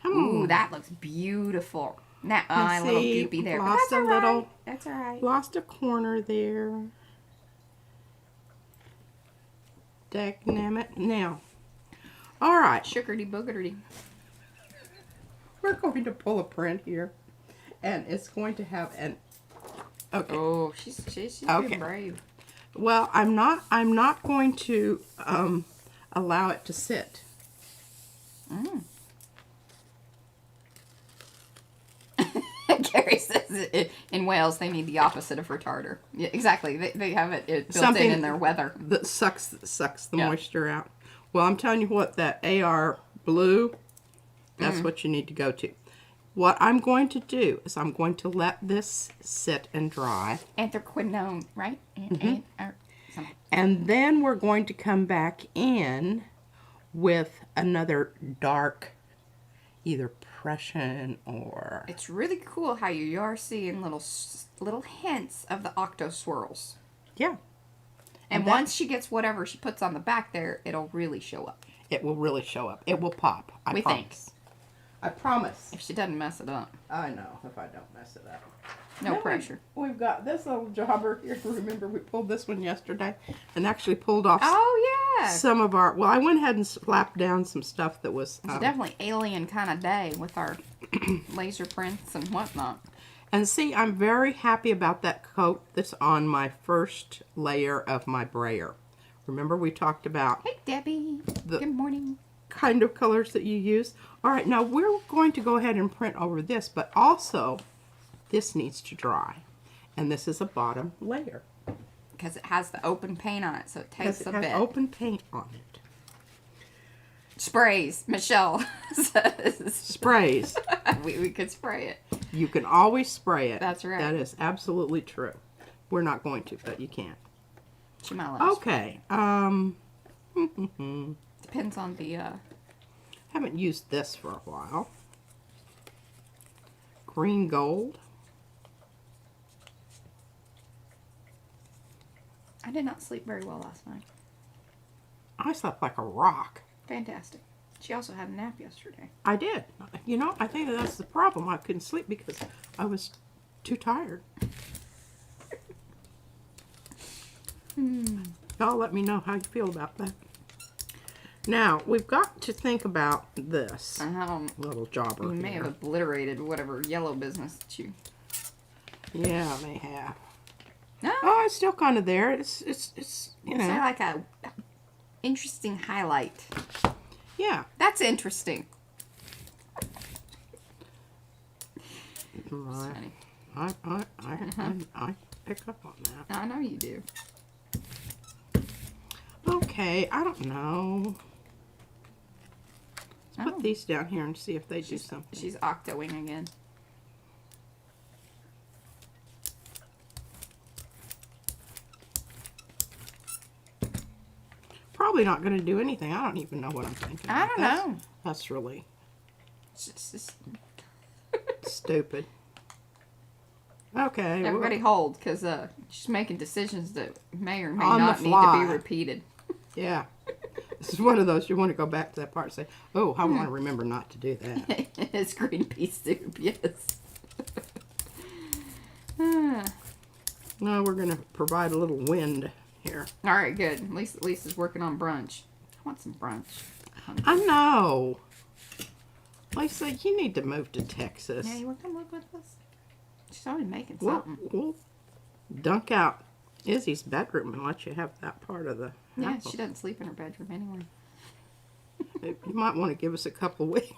Come on. Ooh, that looks beautiful. Now, a little goopy there. Lost a little. That's all right. Lost a corner there. Dynamic. Now, all right. Sugarty boogerty. We're going to pull a print here, and it's going to have an. Okay. Oh, she's being brave. Well, I'm not going to allow it to sit. Gary says in Wales they need the opposite of retarder. Yeah, exactly. They have it built in their weather. That sucks the moisture out. Well, I'm telling you what, that AR blue, that's what you need to go to. What I'm going to do is I'm going to let this sit and dry. Anthraquinone, right? And then we're going to come back in with another dark, either Prussian or... It's really cool how you are seeing little hints of the octo swirls. Yeah. And once she gets whatever she puts on the back there, it'll really show up. It will really show up. It will pop. I promise. I promise. If she doesn't mess it up. I know, if I don't mess it up. No pressure. We've got this little jobber here. Remember, we pulled this one yesterday and actually pulled off some of our... Well, I went ahead and slapped down some stuff that was... It's definitely alien kind of day with our laser prints and whatnot. And see, I'm very happy about that coat that's on my first layer of my brayer. Remember, we talked about... Hey, Debbie. Good morning. Kind of colors that you use. All right, now we're going to go ahead and print over this, but also this needs to dry. And this is a bottom layer. Because it has the open paint on it, so it takes a bit. It has open paint on it. Sprays, Michelle says. Sprays. we could spray it. You can always spray it. That's right. That is absolutely true. We're not going to, but you can. She might let us. Okay. Depends on the... Haven't used this for a while. Green gold. I did not sleep very well last night. I slept like a rock. Fantastic. She also had a nap yesterday. I did. You know, I think that's the problem. I couldn't sleep because I was too tired. Y'all let me know how you feel about that. Now, we've got to think about this little jobber You may have obliterated whatever yellow business that you... Yeah, they have. No. Oh, it's still kind of there. It's you It's know. like a interesting highlight. Yeah. That's interesting. Right. Funny. I pick up on that. I know you do. Okay, I don't know. Let's Oh. put these down here and see if they do something. She's octoing again. Probably not going to do anything. I don't even know what I'm thinking. I don't know. That's really It's just stupid. Okay. everybody hold, because she's making decisions that may or may On the not need to fly. be repeated. Yeah. This is one of those you want to go back to that part and say, oh, I want to remember not to do that. It's green pea soup, yes. No, we're going to provide a little wind here. All right, good. Lisa's working on brunch. I want some brunch. I know. Lisa, you need to move to Texas. Yeah, you want to come live with us? She's already making something. We'll dunk out Izzy's bedroom and let you have that part of the Yeah, house. she doesn't sleep in her bedroom anyway. You might want to give us a couple of weeks.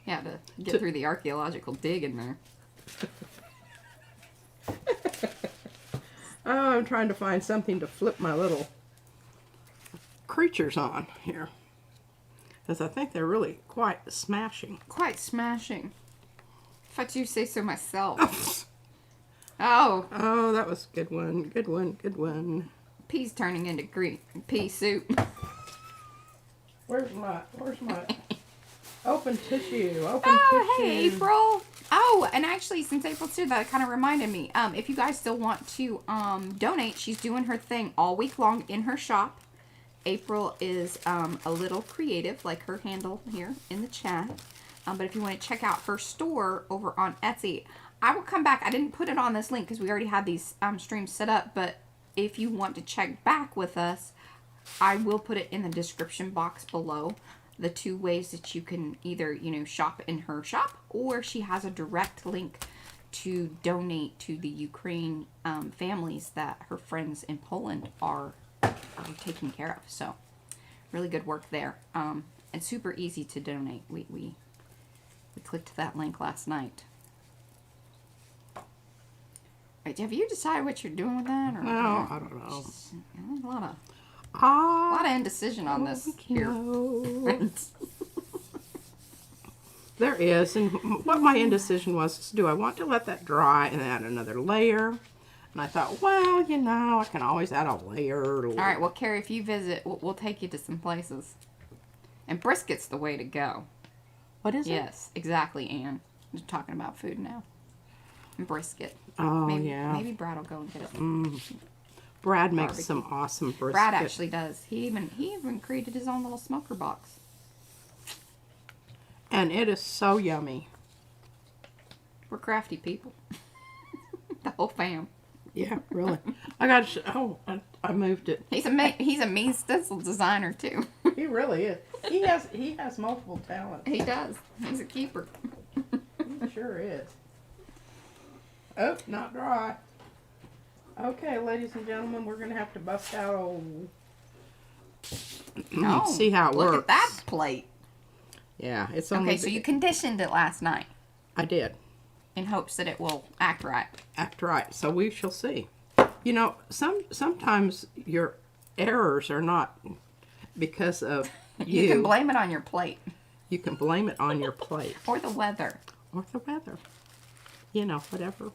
Yeah, to get through the archaeological dig in there. Oh, I'm trying to find something to flip my little creatures on here. Because I think they're really quite smashing. Quite smashing. If I do say so myself. Oh, Oh, that was a good one. Good one. Good one. peas turning into green pea soup. Where's my open tissue? Open Oh, tissue. hey, April. Oh, and actually, since April's here, that kind of reminded me. If you guys still want to donate, she's doing her thing all week long in her shop. April is a little creative, like her handle here in the chat. But if you want to check out her store over on Etsy, I will come back. I didn't put it on this link because we already had these streams set up. But if you want to check back with us, I will put it in the description box below. The two ways that you can either, shop in her shop, or she has a direct link to donate to the Ukraine families that her friends in Poland are taking care of. So, really good work there. And super easy to donate. We clicked that link last night. Right, have you decided what you're doing with that? Or No, I don't know. There's a lot of indecision on this here. No. There is, and what my indecision was is, do I want to let that dry and add another layer? And I thought, well, I can always add a layer. All right, well, Carrie, if you visit, we'll take you to some places. And brisket's the way to go. What is it? Yes, exactly, Anne. I'm just talking about food now. And brisket. Oh, maybe, yeah. Maybe Brad will go and get it. Brad makes Barbecue. some awesome brisket. Brad actually does. He even created his own little smoker box. And it is so yummy. We're crafty people. The whole fam. Yeah, really. I got to I moved it. He's a mean stencil designer too. He really is. He has multiple talents. He does. He's a keeper. He sure is. Oh, not dry. Okay, ladies and gentlemen, we're going to have to bust out old... Oh, see how it works. Look at that plate. Yeah, it's only... Okay, so you conditioned it last night I did. in hopes that it will act right. Act right. So we shall see. Sometimes your errors are not because of you. You can blame it on your plate. You can blame it on your plate. Or the weather. Or the weather. Whatever.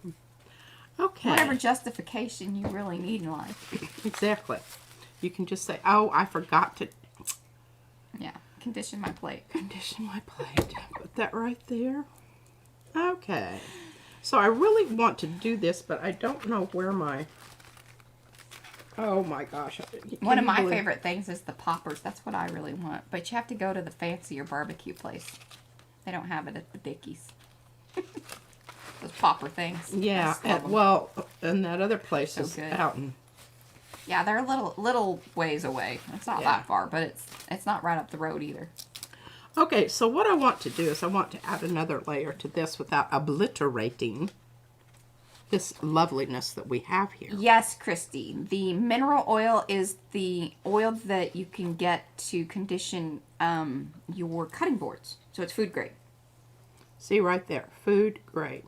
Okay. Whatever justification you really need in life. Exactly. You can just say, oh, I forgot to Yeah, condition my plate. condition my plate. Put that right there. Okay. So I really want to do this, but I don't know where my... Oh my gosh. One of my favorite things is the poppers. That's what I really want. But you have to go to the fancier barbecue place. They don't have it at the Dickies. Those popper things. Yeah, I just love 'em. well, and that other place is good. out in... Yeah, they're a little ways away. It's not Yeah. that far, but it's not right up the road either. Okay, so what I want to do is I want to add another layer to this without obliterating this loveliness that we have here. Yes, Christy. The mineral oil is the oil that you can get to condition your cutting boards. So it's food grade. See right there, food grade.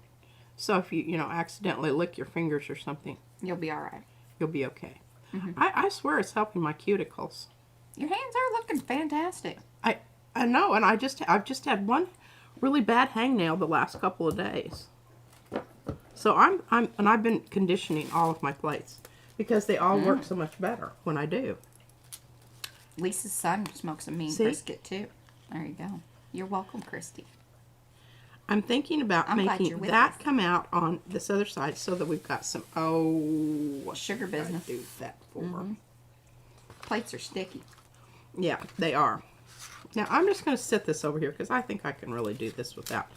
So if you accidentally lick your fingers or something, You'll be all right. you'll be okay. I swear it's helping my cuticles. Your hands are looking fantastic. I know, and I've just had one really bad hangnail the last couple of days. So I've been conditioning all of my plates because they all work so much better when I do. Lisa's son smokes a mean brisket too. There you go. You're welcome, Christy. I'm thinking about making that come out on this other side so that we've got some sugar business. Do that for. Plates are sticky. Yeah, they are. Now I'm just going to set this over here because I think I can really do this without.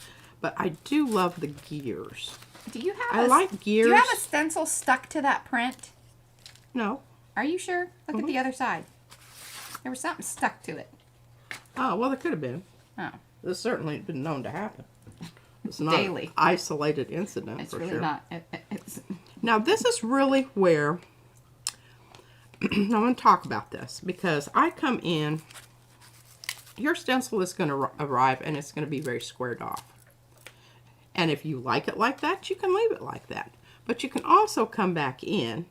But I do love the gears. Do you have? I like gears. Do you have a stencil stuck to that print? No. Are you sure? Look at the other side. There was something stuck to it. Oh well, there could have been. Oh. This certainly been known to happen. It's not Daily. an isolated incident. It's for really sure. not. It's... Now this is really where I want to talk about this because I come in. Your stencil is going to arrive and it's going to be very squared off. And if you like it like that, you can leave it like that. But you can also come back in,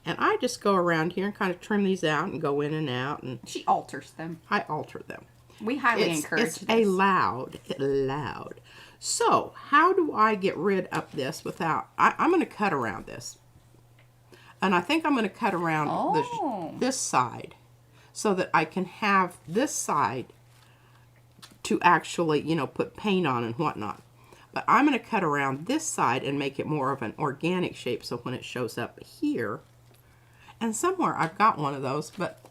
and I just go around here and kind of trim these out and go in and out. And She alters them. I alter them. We highly encourage it's this. allowed. So how do I get rid of this without? I'm going to cut around this, and I think I'm going to cut around this side so that I can have this side to actually, put paint on and whatnot. But I'm going to cut around this side and make it more of an organic shape so when it shows up here, and somewhere I've got one of those, but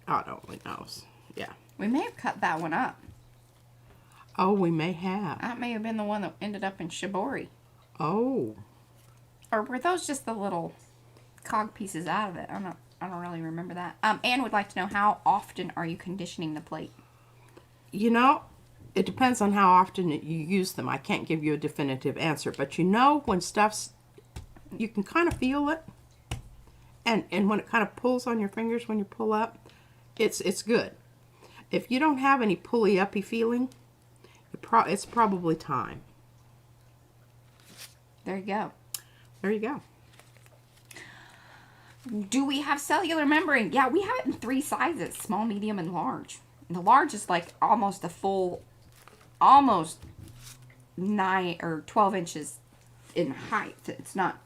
God only knows. Yeah. We may have cut that one up. Oh, we may have. That may have been the one that ended up in Shibori. Oh. Or were those just the little cog pieces out of it? I don't really remember that. Anne would like to know, how often are you conditioning the plate? It depends on how often you use them. I can't give you a definitive answer, but when stuff's, you can kind of feel it, and when it kind of pulls on your fingers when you pull up, it's good. If you don't have any pulley-uppy feeling, it's probably time. There you go. There you go. Do we have cellular membrane? Yeah, we have it in 3 sizes, small, medium, and large. And the large is like almost a full, almost 9 or 12 inches in height. It's not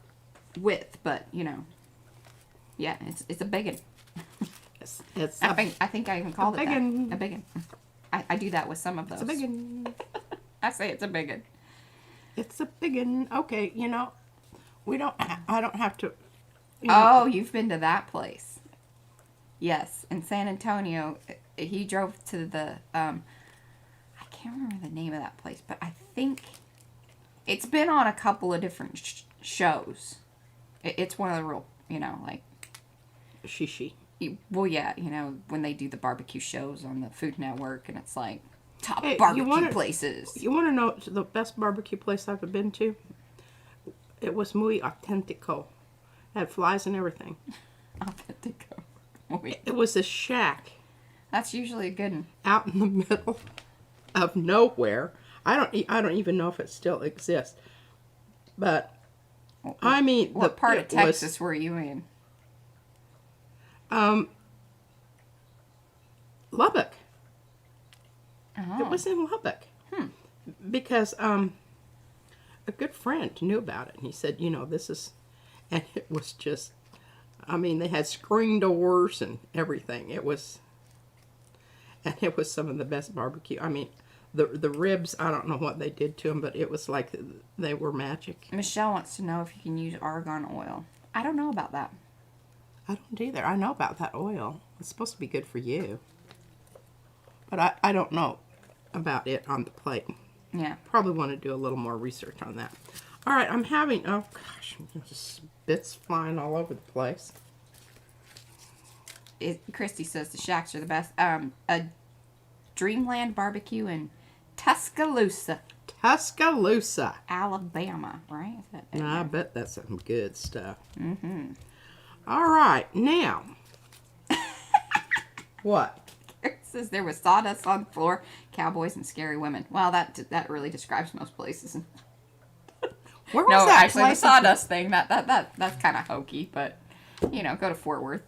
width, but yeah, it's a big one. I think I even called it that. A big one. I do that with some of those. It's a big one. I say it's a big one. It's a big one. Okay, I don't have to. Oh, you've been to that place. Yes, in San Antonio. He drove to the, I can't remember the name of that place, but I think it's been on a couple of different shows. It's one of the real, like... Shishi. Well, yeah, when they do the barbecue shows on the Food Network, and it's like, top barbecue places. You want to know the best barbecue place I've been to? It was muy auténtico. It had flies and everything. Auténtico. It was a shack. That's usually a good one. Out in the middle of nowhere. I don't even know if it still exists. But what part of Texas were you in? Lubbock. Oh. It was in Lubbock. Because a good friend knew about it, and he said, this is, and it was just, they had screen doors and everything. It was some of the best barbecue. The ribs, I don't know what they did to them, but it was like they were magic. Michelle wants to know if you can use argan oil. I don't know about that. I don't either. I know about that oil. It's supposed to be good for you. But I don't know about it on the plate. Yeah. Probably want to do a little more research on that. All right, I'm having, oh gosh, just bits flying all over the place. Christy says the shacks are the best. A Dreamland barbecue in Tuscaloosa. Tuscaloosa. Alabama, right? Is that it? Now, I bet that's some good stuff. Mm-hmm. All right, now. What? It says there was sawdust on the floor, cowboys, and scary women. Well, that really describes most places. Where was No, that actually, the place? sawdust thing, that's kind of hokey, but, you know, go to Fort Worth,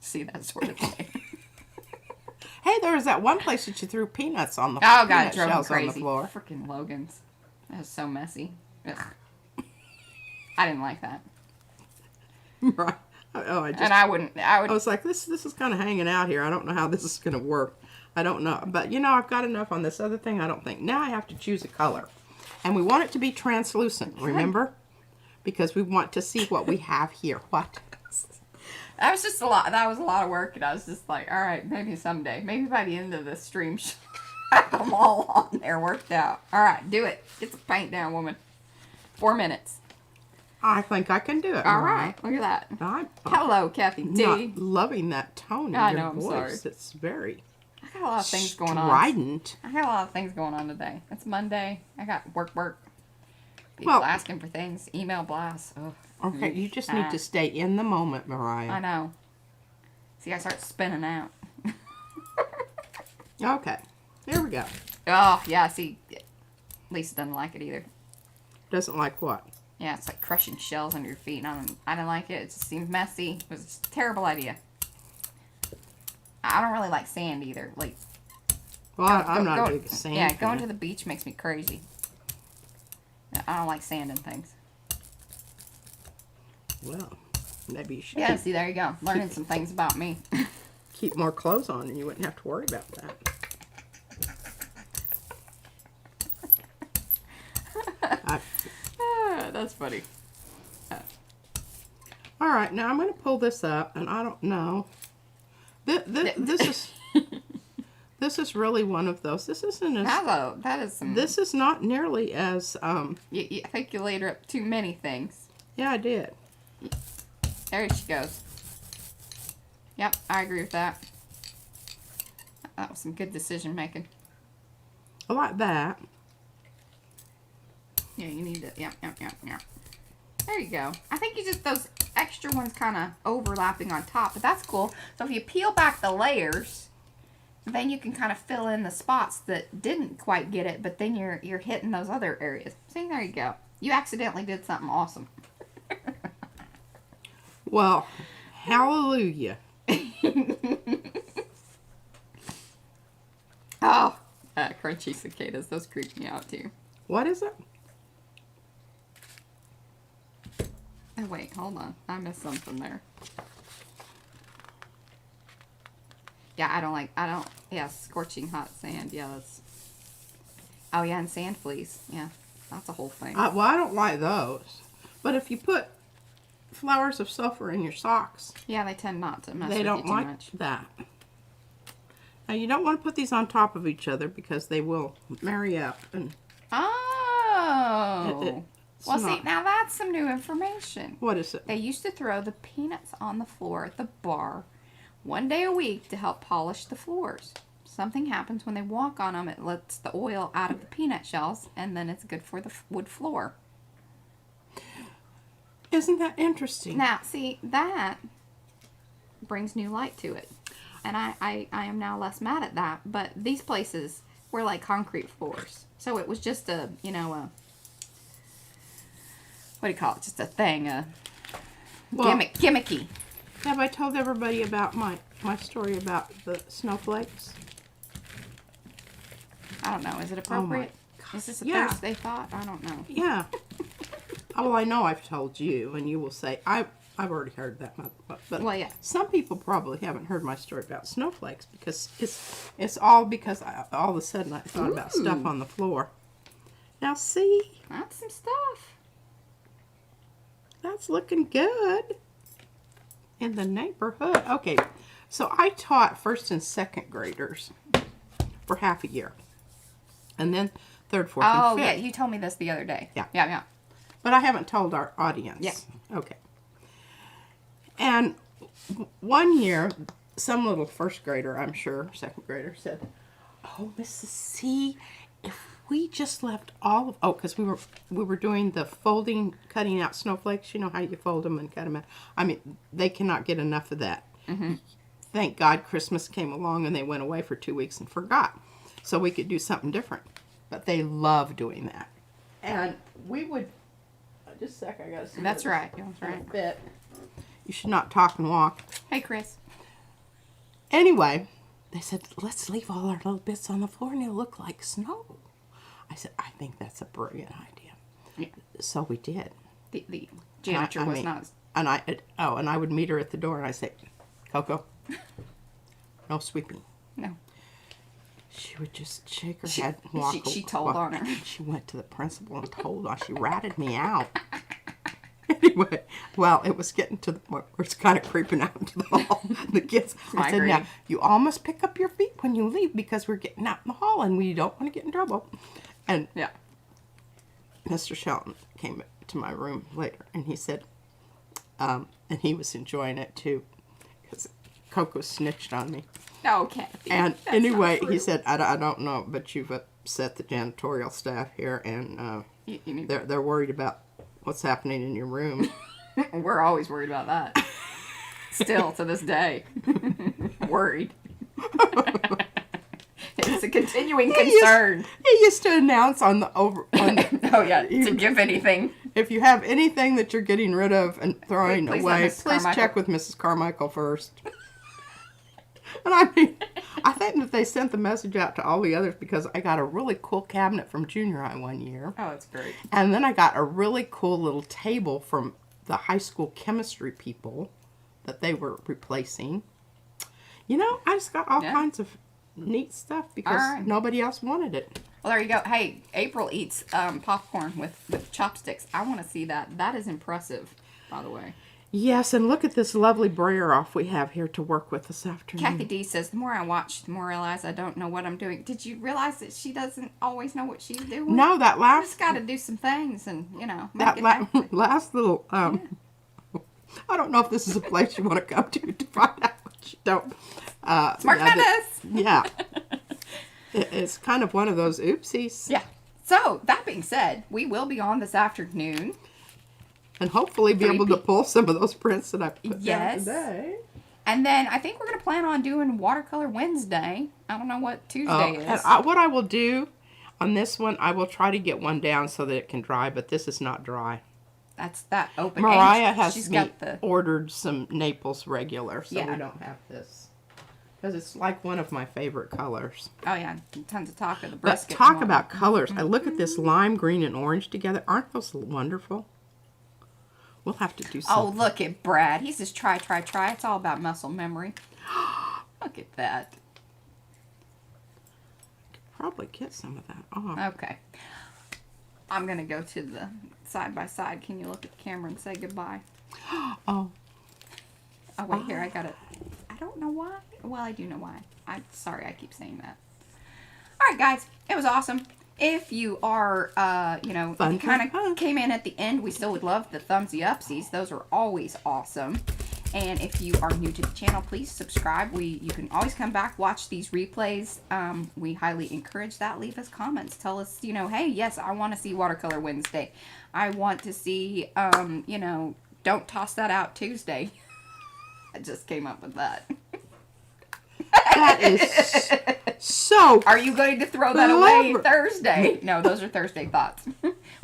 see that sort of thing. Hey, there was that one place that you threw peanuts on the Oh, God, peanut it drove me shells on the crazy. floor. Freaking Logan's. That was so messy. Ugh. I didn't like that. Right. Oh, And I would. I was like, this is kind of hanging out here. I don't know how this is going to work. I don't know. But, you know, I've got enough on this other thing, I don't think. Now I have to choose a color. And we want it to be translucent, remember? Because we want to see what we have here. What? That was just a lot. That was a lot of work, and I was just like, all right, maybe someday. Maybe by the end of the stream, have them all on there worked out. All right, do it. Get some paint down, woman. 4 minutes. I think I can do it. All Mariah. right, look at that. I'm Hello, Kathy D. not loving that tone in I your know, I'm voice. sorry. It's very I got a lot of things going on. strident. I got a lot of things going on today. It's Monday. I got work. People Well- asking for things. Email blasts. Ugh. Okay, you just need to stay in the moment, Mariah. I know. See, I start spinning out. Okay, here we go. Oh, yeah, see, Lisa doesn't like it either. Doesn't like what? Yeah, it's like crushing shells under your feet. And I didn't like it. It just seemed messy. It was just a terrible idea. I don't really like sand either. Like, Well, I'm not a big sand yeah, fan. going to the beach makes me crazy. I don't like sand and things. Well, maybe you should Yeah, see, there you go. Learning some things about me. keep more clothes on and you wouldn't have to worry about that. That's funny. All right, now I'm going to pull this up, and I don't know. This is really one of those. This isn't as. Hello, that is some. This is not nearly as. I think you laid her up too many things. Yeah, I did. There she goes. Yep, I agree with that. That was some good decision making. I like that. Yeah, you need to. Yeah. There you go. I think you just those extra ones kind of overlapping on top, but that's cool. So if you peel back the layers, then you can kind of fill in the spots that didn't quite get it, but then you're hitting those other areas. See, there you go. You accidentally did something awesome. Well, hallelujah. Oh, crunchy cicadas. Those creep me out too. What is it? Oh, wait, hold on. I missed something there. Yeah, yeah, scorching hot sand. Yeah, that's. Oh, yeah, and sand fleas. Yeah, that's a whole thing. Well, I don't like those. But if you put flowers of sulfur in your socks, Yeah, they tend not to mess they with don't you too like much. that. Now, you don't want to put these on top of each other because they will marry up. And Oh. it's Well, see, not- now that's some new information. What is it? They used to throw the peanuts on the floor at the bar 1 day a week to help polish the floors. Something happens when they walk on them. It lets the oil out of the peanut shells, and then it's good for the wood floor. Isn't that interesting? Now, see, that brings new light to it. And I am now less mad at that. But these places were like concrete floors. So it was just a, what do you call it? Just a thing, Well, gimmicky. Have I told everybody about my story about the snowflakes? I don't know. Is it appropriate? God. Is this a Yeah. Thursday thought? I don't know. Yeah. Well, I know I've told you, and you will say, I've already heard that. But Well, yeah. some people probably haven't heard my story about snowflakes because it's all because all of a sudden I thought about stuff on the floor. Now, see? That's some stuff. That's looking good in the neighborhood. Okay, so I taught first and second graders for half a year. And then third, fourth, Oh, and fifth. yeah. You told me this the other day. Yeah. Yeah. But I haven't told our audience. Yeah. Okay. And one year, some little first grader, I'm sure, second grader, said, "Oh, Mrs. C, we just left all of, because we were doing the folding, cutting out snowflakes. You know how you fold them and cut them out. I mean, they cannot get enough of that. Thank God Christmas came along and they went away for 2 weeks and forgot. So we could do something different. But they love doing that. And we would, just a sec, I gotta see. That's right. That's right. Bit. You should not talk and walk. Hey, Chris. Anyway, they said, let's leave all our little bits on the floor and it'll look like snow. I said, I think that's a brilliant idea. Yeah. So we did. The janitor was not. And I would meet her at the door and I say, Coco, no sweeping. No. She would just shake her head and walk. She told on her. She went to the principal and told her. She ratted me out. Anyway, well, it was getting to the point where it's kind of creeping out into the hall. The kids, I said, now, you all must pick up your feet when you leave because we're getting out in the hall and we don't want to get in trouble. And yeah, Mr. Shelton came to my room later and he said, and he was enjoying it too because Coco snitched on me. Oh, Kathy. And anyway, he said, I don't know, but you've upset the janitorial staff here and they're worried about what's happening in your room. We're always worried about that. Still to this day. Worried. It's a continuing concern. He used to announce on the oh yeah, to give anything. If you have anything that you're getting rid of and throwing away, please check with Mrs. Carmichael first. And I mean, I think that they sent the message out to all the others because I got a really cool cabinet from junior high one year. Oh, that's great. And then I got a really cool little table from the high school chemistry people that they were replacing. You know, I just got all kinds of neat stuff because nobody else wanted it. Well, there you go. Hey, April eats popcorn with chopsticks. I want to see that. That is impressive, by the way. Yes, and look at this lovely brayer off we have here to work with this afternoon. Kathy D says, the more I watch, the more I realize I don't know what I'm doing. Did you realize that she doesn't always know what she's doing? No, that last... You just got to do some things and, you know, make it last little... I don't know if this is a place you want to come to find out what you don't... Smart Madness! Yeah. It's kind of one of those oopsies. Yeah. So, that being said, we will be on this afternoon. And hopefully be able to pull some of those prints that I put down today. And then I think we're going to plan on doing Watercolor Wednesday. I don't know what Tuesday is. And what I will do on this one, I will try to get one down so that it can dry, but this is not dry. That's that open. Mariah has ordered some Naples regular, so we don't have this. Because it's like one of my favorite colors. Oh, yeah. Tons of talk of the brisket. But talk about colors. I look at this lime green and orange together. Aren't those wonderful? We'll have to do something. Oh, look at Brad. He's just try. It's all about muscle memory. Look at that. Could probably get some of that off. Okay. I'm going to go to the side-by-side. Can you look at the camera and say goodbye? Oh. Oh, wait, here. I got it. I don't know why. Well, I do know why. I'm sorry I keep saying that. All right, guys. It was awesome. If you are, you know, if you kind of came in at the end, we still would love the thumbsy-upsies. Those are always awesome. And if you are new to the channel, please subscribe. You can always come back, watch these replays. We highly encourage that. Leave us comments. Tell us, you know, hey, yes, I want to see Watercolor Wednesday. I want to see, you know, don't toss that out Tuesday. I just came up with that. That is so. Are you going to throw that away Thursday? No, those are Thursday thoughts.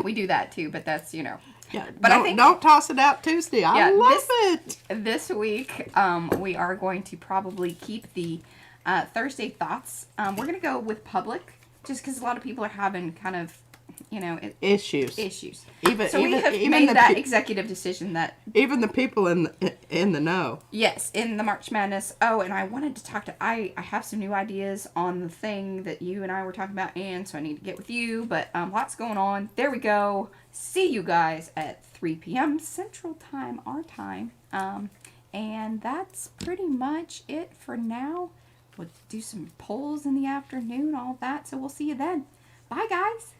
We do that too, but that's, you know. Yeah, but I think don't toss it out Tuesday. I love it. This week, we are going to probably keep the Thursday thoughts. We're going to go with public, just because a lot of people are having kind of, you know, issues. We have made that executive decision that even the people in the know. Yes, in the March Madness. Oh, and I wanted to talk to I have some new ideas on the thing that you and I were talking about, and so I need to get with you. But lots going on. There we go. See you guys at 3 p.m. Central Time, our time. And that's pretty much it for now. We'll do some polls in the afternoon, all that. So we'll see you then. Bye, guys.